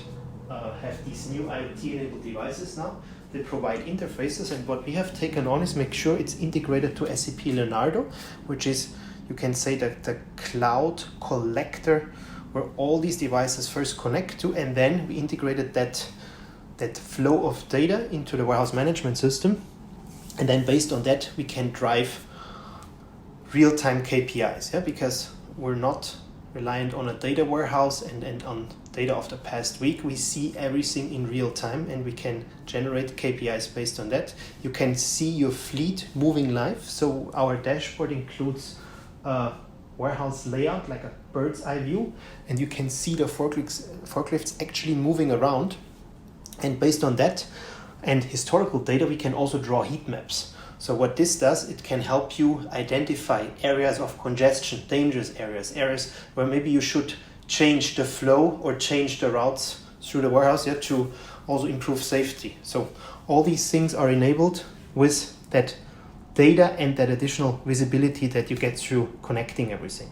have these new IoT-enabled devices now, they provide interfaces, and what we have taken on is make sure it's integrated to SAP Leonardo, which is, you can say, that the cloud collector where all these devices first connect to, and then we integrated that flow of data into the warehouse management system. And then based on that, we can drive real-time KPIs, because we're not reliant on a data warehouse and on data of the past week. We see everything in real time, and we can generate KPIs based on that. You can see your fleet moving live. So our dashboard includes a warehouse layout, like a bird's eye view, and you can see the forklifts actually moving around. And based on that and historical data, we can also draw heat maps. So what this does, it can help you identify areas of congestion, dangerous areas where maybe you should change the flow or change the routes through the warehouse to also improve safety. So all these things are enabled with that data and that additional visibility that you get through connecting everything.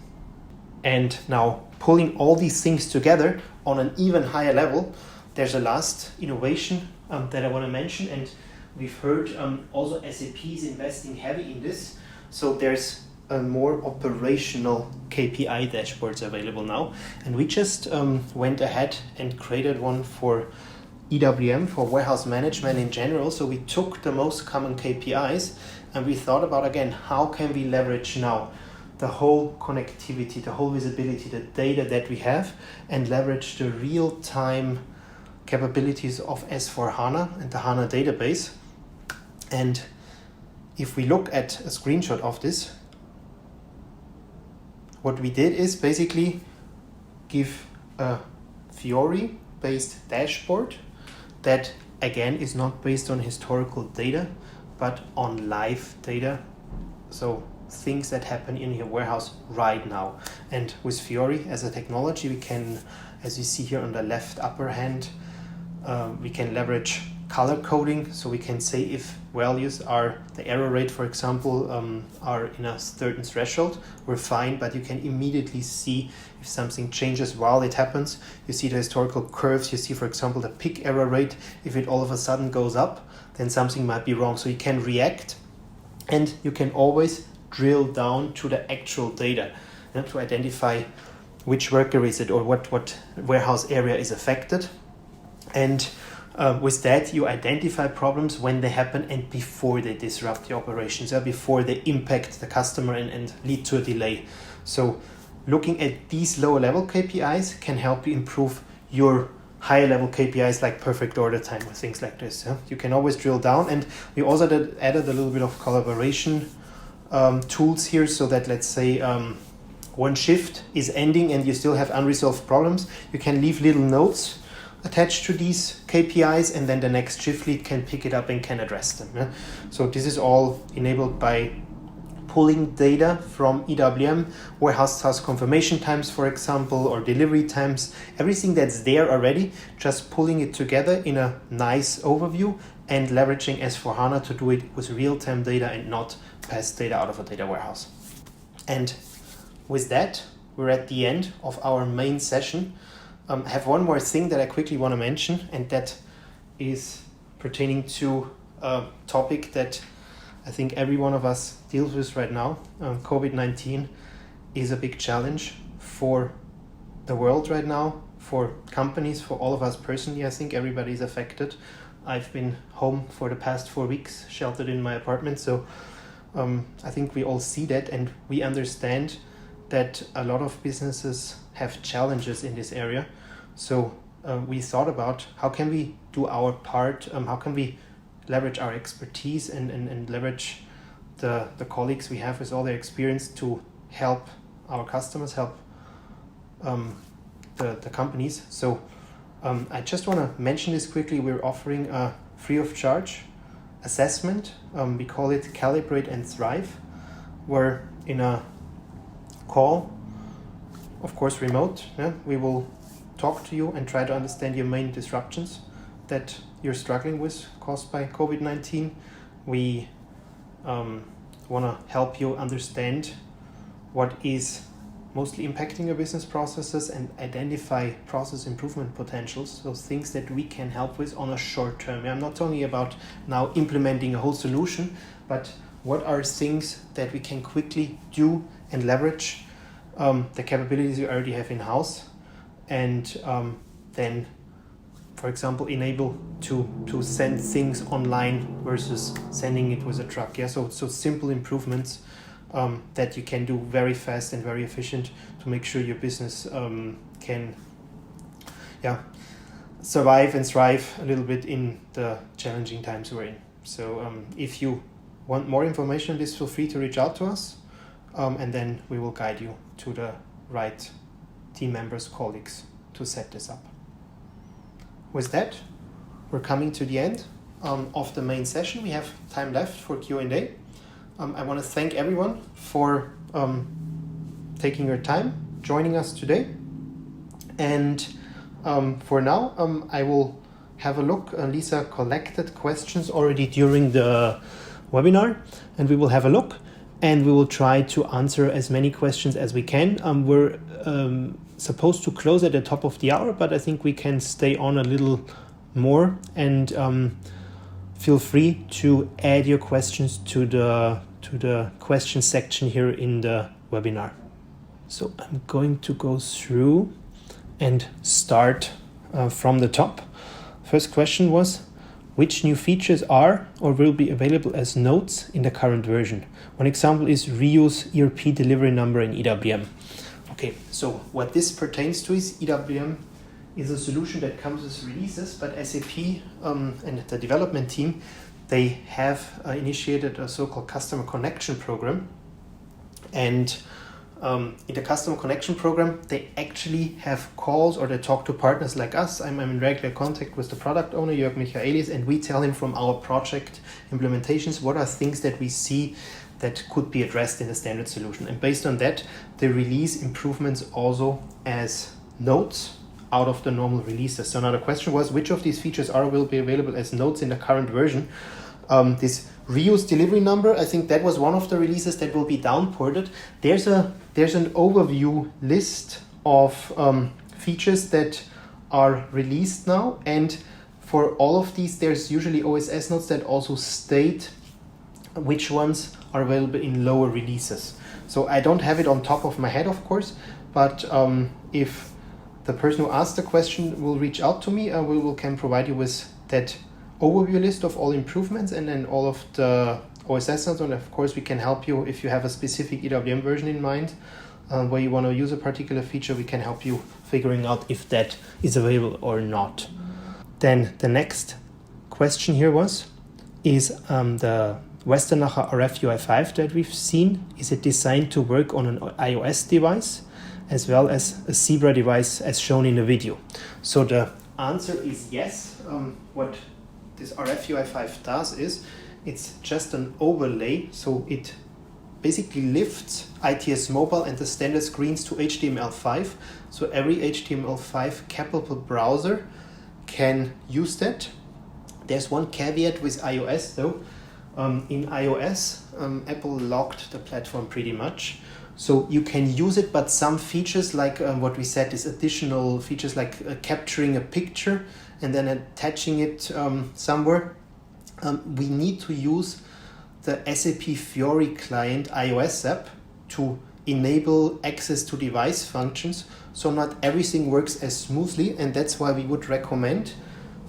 And now pulling all these things together on an even higher level, there's a last innovation that I want to mention, and we've heard also SAP is investing heavy in this. So there's a more operational KPI dashboards available now, and we just went ahead and created one for EWM, for warehouse management in general. So we took the most common KPIs and we thought about, again, how can we leverage now the whole connectivity, the whole visibility, the data that we have, and leverage the real-time capabilities of S4HANA and the HANA database. And if we look at a screenshot of this, what we did is basically give a Fiori based dashboard that again is not based on historical data but on live data, so things that happen in your warehouse right now. And with Fiori as a technology, we can, as you see here on the left upper hand, we can leverage color coding, so we can say if values are, the error rate for example, are in a certain threshold, we're fine, but you can immediately see if something changes while it happens. You see the historical curves, you see for example the peak error rate. If it all of a sudden goes up, then something might be wrong, so you can react, and you can always drill down to the actual data to identify which worker is it, or what warehouse area is affected. And with that, you identify problems when they happen and before they disrupt the operations, before they impact the customer and lead to a delay. So looking at these lower level KPIs can help you improve your higher level KPIs like perfect order time or things like this. You can always drill down, and we also added a little bit of collaboration tools here, so that let's say one shift is ending and you still have unresolved problems, you can leave little notes attached to these KPIs, and then the next shift lead can pick it up and can address them. So this is all enabled by pulling data from EWM, warehouse task confirmation times, for example, or delivery times, everything that's there already, just pulling it together in a nice overview and leveraging S4HANA to do it with real-time data and not past data out of a data warehouse. And with that, we're at the end of our main session. I have one more thing that I quickly want to mention, and that is pertaining to a topic that I think every one of us deals with right now. COVID-19 is a big challenge for the world right now, for companies, for all of us personally. I think everybody is affected. I've been home for the past 4 weeks, sheltered in my apartment, so I think we all see that, and we understand that a lot of businesses have challenges in this area. So we thought about how can we do our part, how can we leverage our expertise and leverage the colleagues we have with all their experience to help our customers, help the companies. So I just want to mention this quickly. We're offering a free of charge assessment. We call it Calibrate and Thrive, where in a call, of course remote, we will talk to you and try to understand your main disruptions that you're struggling with caused by COVID-19. We want to help you understand what is mostly impacting your business processes and identify process improvement potentials, those things that we can help with on a short term. I'm not talking about now implementing a whole solution, but what are things that we can quickly do and leverage the capabilities you already have in-house, and then, for example, enable to send things online versus sending it with a truck. So simple improvements that you can do very fast and very efficient to make sure your business can survive and thrive a little bit in the challenging times we're in. So if you want more information on this, feel free to reach out to us, and then we will guide you to the right team members, colleagues to set this up. With that, we're coming to the end of the main session. We have time left for Q&A. I want to thank everyone for taking your time, joining us today. And for now, I will have a look. Lisa collected questions already during the webinar, and we will have a look, and we will try to answer as many questions as we can. We're supposed to close at the top of the hour, but I think we can stay on a little more, and feel free to add your questions to the question section here in the webinar. So I'm going to go through and start from the top. First question was, which new features are or will be available as notes in the current version? One example is reuse ERP delivery number in EWM. Okay, so what this pertains to is EWM is a solution that comes with releases, but SAP and the development team they have initiated a so-called customer connection program. And in the customer connection program, they actually have calls or they talk to partners like us. I'm in regular contact with the product owner, Jörg Michaelis, and we tell him from our project implementations what are things that we see that could be addressed in a standard solution. And based on that, they release improvements also as notes out of the normal releases. So now the question was, which of these features will be available as notes in the current version? This reuse delivery number, I think that was one of the releases that will be downported. There's an overview list of features that are released now, and for all of these there's usually OSS notes that also state which ones are available in lower releases. So I don't have it on top of my head, of course, but if the person who asked the question will reach out to me, we can provide you with that overview list of all improvements and then all of the OSS notes. And of course, we can help you if you have a specific EWM version in mind where you want to use a particular feature. We can help you figuring out if that is available or not. Then the next question here is the Westernacher RF-UI5 that we've seen, is it designed to work on an iOS device as well as a Zebra device as shown in the video? So the answer is yes. What this RF-UI5 does is it's just an overlay, so it basically lifts ITS Mobile and the standard screens to HTML5. So every HTML5 capable browser can use that. There's one caveat with iOS though. In iOS, Apple locked the platform pretty much. So you can use it, but some features like what we said is additional features like capturing a picture and then attaching it somewhere. We need to use the SAP Fiori client iOS app to enable access to device functions. So not everything works as smoothly, and that's why we would recommend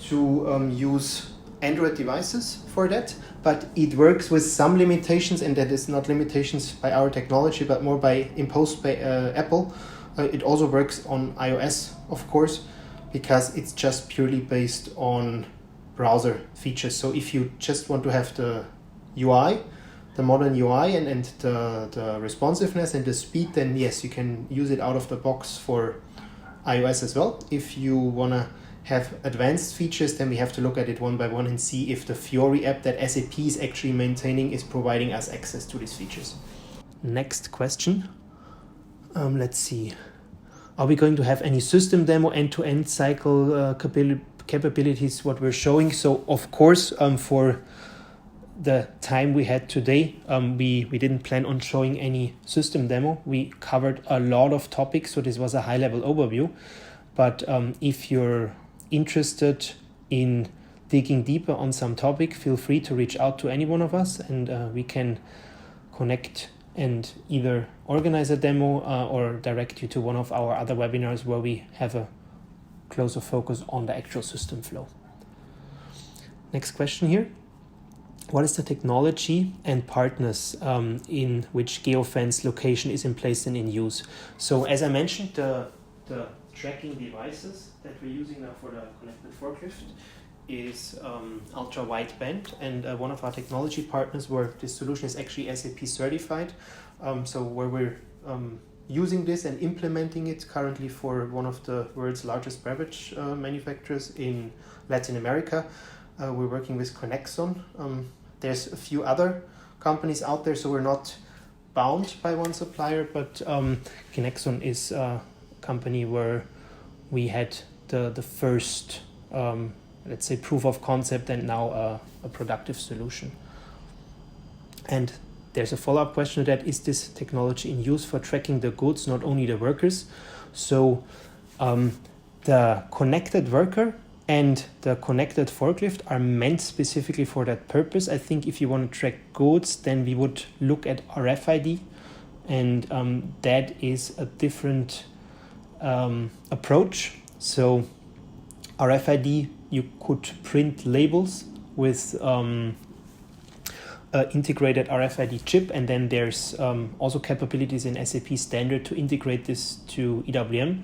to use Android devices for that, but it works with some limitations, and that is not limitations by our technology, but more by imposed by Apple. It also works on iOS, of course, because it's just purely based on browser features. So if you just want to have the UI, the modern UI and the responsiveness and the speed, then yes, you can use it out of the box for iOS as well. If you want to have advanced features, then we have to look at it one by one and see if the Fiori app that SAP is actually maintaining is providing us access to these features. Next question. Let's see. Are we going to have any system demo end-to-end cycle capabilities, what we're showing? So of course, for the time we had today, we didn't plan on showing any system demo. We covered a lot of topics, so this was a high-level overview. But if you're interested in digging deeper on some topic, feel free to reach out to any one of us, and we can connect and either organize a demo or direct you to one of our other webinars where we have a closer focus on the actual system flow. Next question here. What is the technology and partners in which geofence location is in place and in use? So as I mentioned, the tracking devices that we're using now for the connected forklift is ultra wideband, and one of our technology partners where this solution is actually SAP certified, so where we're using this and implementing it currently for one of the world's largest beverage manufacturers in Latin America. We're working with Conexon. There's a few other companies out there, so we're not bound by one supplier, but Conexon is a company where we had the first let's say proof of concept and now a productive solution. And there's a follow-up question to that: is this technology in use for tracking the goods, not only the workers? So the connected worker and the connected forklift are meant specifically for that purpose. I think if you want to track goods, then we would look at RFID, and that is a different approach. So RFID, you could print labels with integrated RFID chip, and then there's also capabilities in SAP standard to integrate this to EWM.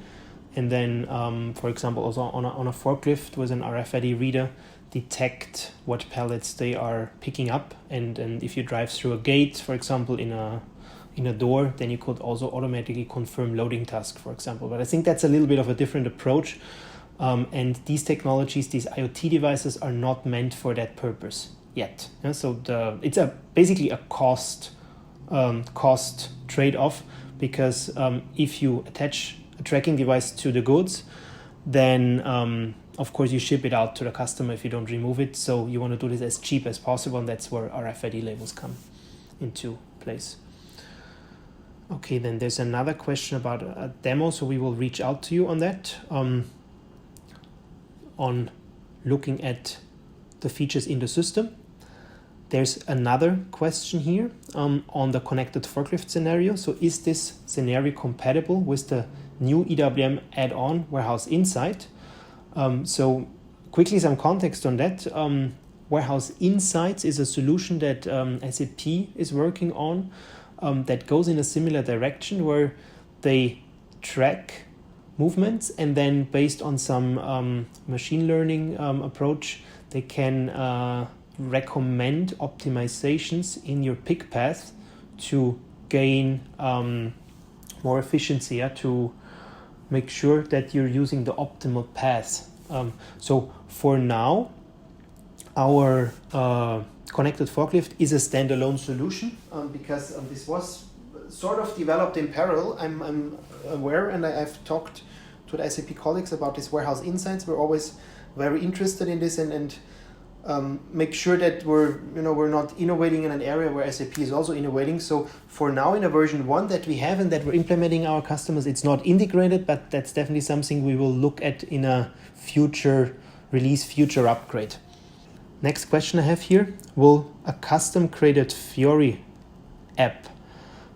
And then, for example, also on a forklift with an RFID reader, detect what pallets they are picking up, and if you drive through a gate, for example, in a door, then you could also automatically confirm loading task, for example. But I think that's a little bit of a different approach, and these technologies, these IoT devices, are not meant for that purpose yet. Yeah? So it's basically a cost trade-off, because if you attach a tracking device to the goods, then of course you ship it out to the customer if you don't remove it. So you want to do this as cheap as possible, and that's where RFID labels come into place. Okay, then there's another question about a demo, so we will reach out to you on that, on looking at the features in the system. There's another question here on the connected forklift scenario. So is this scenario compatible with the new EWM add-on Warehouse Insight? So quickly some context on that. Warehouse Insights is a solution that SAP is working on that goes in a similar direction, where they track movements, and then based on some machine learning approach, they can recommend optimizations in your pick path to gain more efficiency, to make sure that you're using the optimal path. So for now, our connected forklift is a standalone solution, because this was sort of developed in parallel. I'm aware, and I've talked to the SAP colleagues about this Warehouse Insights. We're always very interested in this, and make sure that we're not innovating in an area where SAP is also innovating. So for now, in a version 1 that we have and that we're implementing our customers, it's not integrated, but that's definitely something we will look at in a future release, future upgrade. Next question I have here: will a custom created Fiori app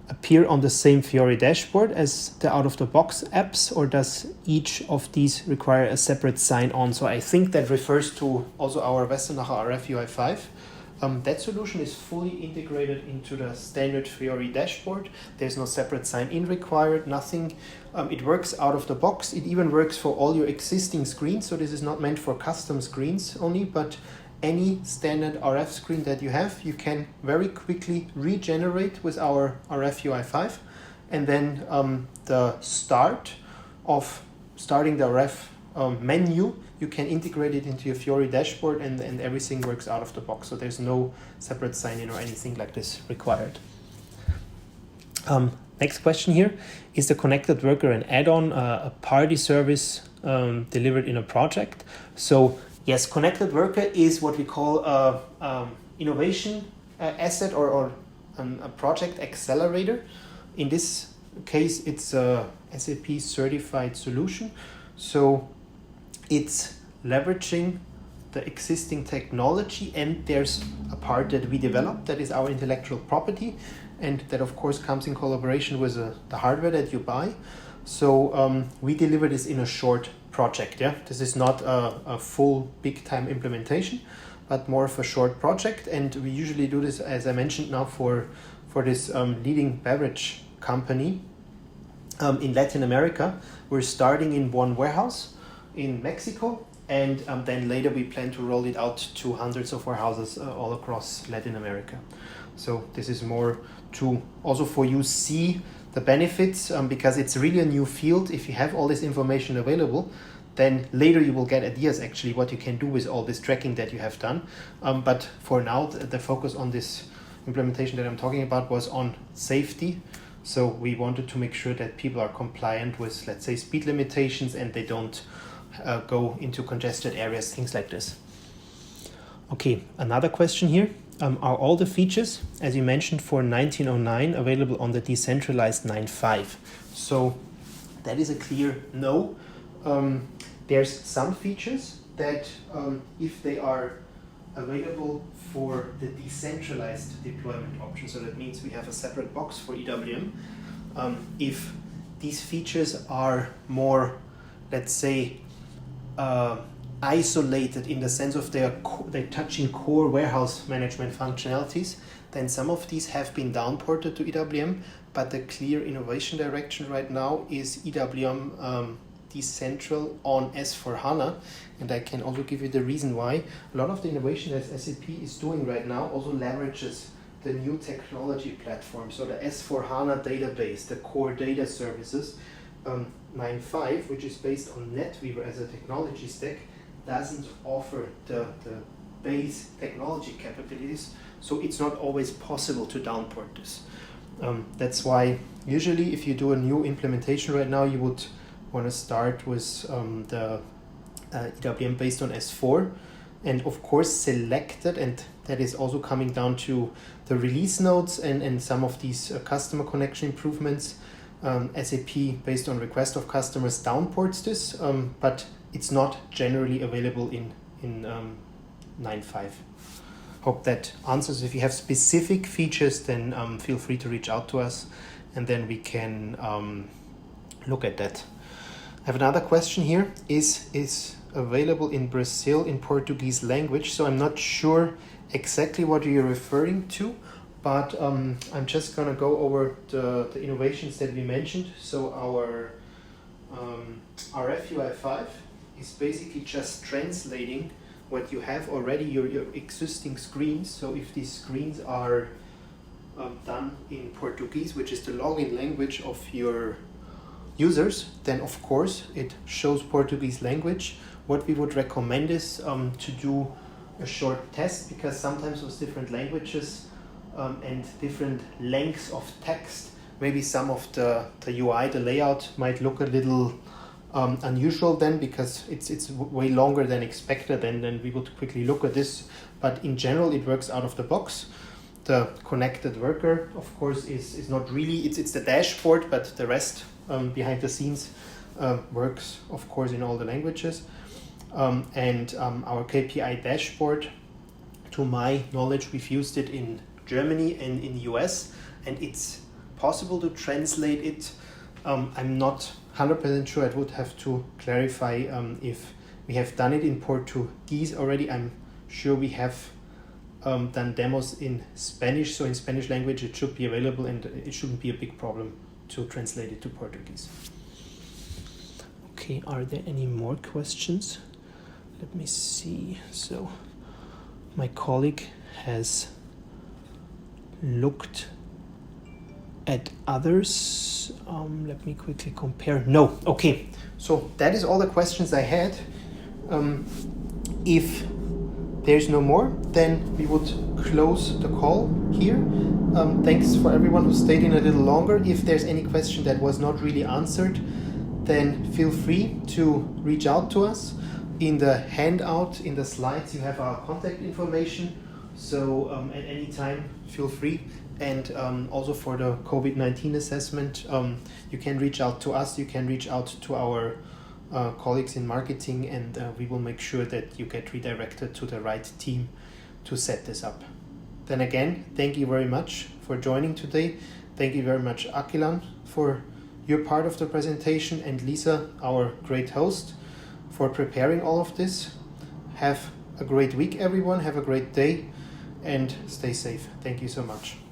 appear on the same Fiori dashboard as the out-of-the-box apps, or does each of these require a separate sign-on? So I think that refers to also our Westernacher RF UI5. That solution is fully integrated into the standard Fiori dashboard. There's no separate sign-in required, nothing. It works out of the box. It even works for all your existing screens. So this is not meant for custom screens only, but any standard RF screen that you have, you can very quickly regenerate with our RF UI5. And then the starting the RF menu, you can integrate it into your Fiori dashboard, and everything works out of the box. So there's no separate sign-in or anything like this required. Next question here: is the connected worker an add-on, a party service delivered in a project? So yes, connected worker is what we call a innovation asset or a project accelerator. In this case, it's a SAP certified solution. So it's leveraging the existing technology, and there's a part that we developed that is our intellectual property, and that of course comes in collaboration with the hardware that you buy. So we deliver this in a short project. Yeah, this is not a full big time implementation, but more of a short project. And we usually do this, as I mentioned now, for this leading beverage company in Latin America. We're starting in one warehouse in Mexico, and then later we plan to roll it out to hundreds of warehouses all across Latin America. So this is more to also for you see the benefits, because it's really a new field. If you have all this information available, then later you will get ideas actually what you can do with all this tracking that you have done. But for now, the focus on this implementation that I'm talking about was on safety. So we wanted to make sure that people are compliant with, let's say, speed limitations, and they don't go into congested areas, things like this. Okay, another question here. Are all the features, as you mentioned, for 1909 available on the decentralized 9.5? So that is a clear no. There's some features that, if they are available for the decentralized deployment option, so that means we have a separate box for EWM. If these features are more, let's say, isolated in the sense of they're touching core warehouse management functionalities, then some of these have been downported to EWM, but the clear innovation direction right now is EWM decentral on S4HANA, and I can also give you the reason why. A lot of the innovation that SAP is doing right now also leverages the new technology platform. So the S4HANA database, the core data services, 9.5, which is based on NetWeaver as a technology stack, doesn't offer the base technology capabilities, so it's not always possible to downport this. That's why usually if you do a new implementation right now, you would want to start with the EWM based on S4, and of course selected, and that is also coming down to the release notes and some of these customer connection improvements. SAP, based on request of customers, downports this, but it's not generally available in 9.5. Hope that answers. If you have specific features, then feel free to reach out to us, and then we can look at that. I have another question here. Is available in Brazil in Portuguese language? So I'm not sure exactly what you're referring to, but I'm just gonna go over the innovations that we mentioned. So our RF UI5 is basically just translating what you have already, your existing screens. So if these screens are done in Portuguese, which is the login language of your users, then of course it shows Portuguese language. What we would recommend is to do a short test, because sometimes with different languages and different lengths of text, maybe some of the UI, the layout might look a little unusual then, because it's way longer than expected, and then we would quickly look at this. But in general, it works out of the box. The connected worker, of course, is not really, it's the dashboard, but the rest behind the scenes works, of course, in all the languages. And our KPI dashboard, to my knowledge, we've used it in Germany and in the US, and it's possible to translate it. I'm not 100% sure. I would have to clarify if we have done it in Portuguese already. I'm sure we have done demos in Spanish, so in Spanish language it should be available, and it shouldn't be a big problem to translate it to Portuguese. Okay, are there any more questions? Let me see. So my colleague has looked at others. Let me quickly compare. No, okay. So that is all the questions I had. If there's no more, then we would close the call here. Thanks for everyone who stayed in a little longer. If there's any question that was not really answered, then feel free to reach out to us. In the handout, in the slides, you have our contact information. So at any time, feel free. And also for the COVID-19 assessment, you can reach out to us, you can reach out to our colleagues in marketing, and we will make sure that you get redirected to the right team to set this up. Then again, thank you very much for joining today. Thank you very much, Akilan, for your part of the presentation, and Lisa, our great host, for preparing all of this. Have a great week, everyone. Have a great day, and stay safe. Thank you so much.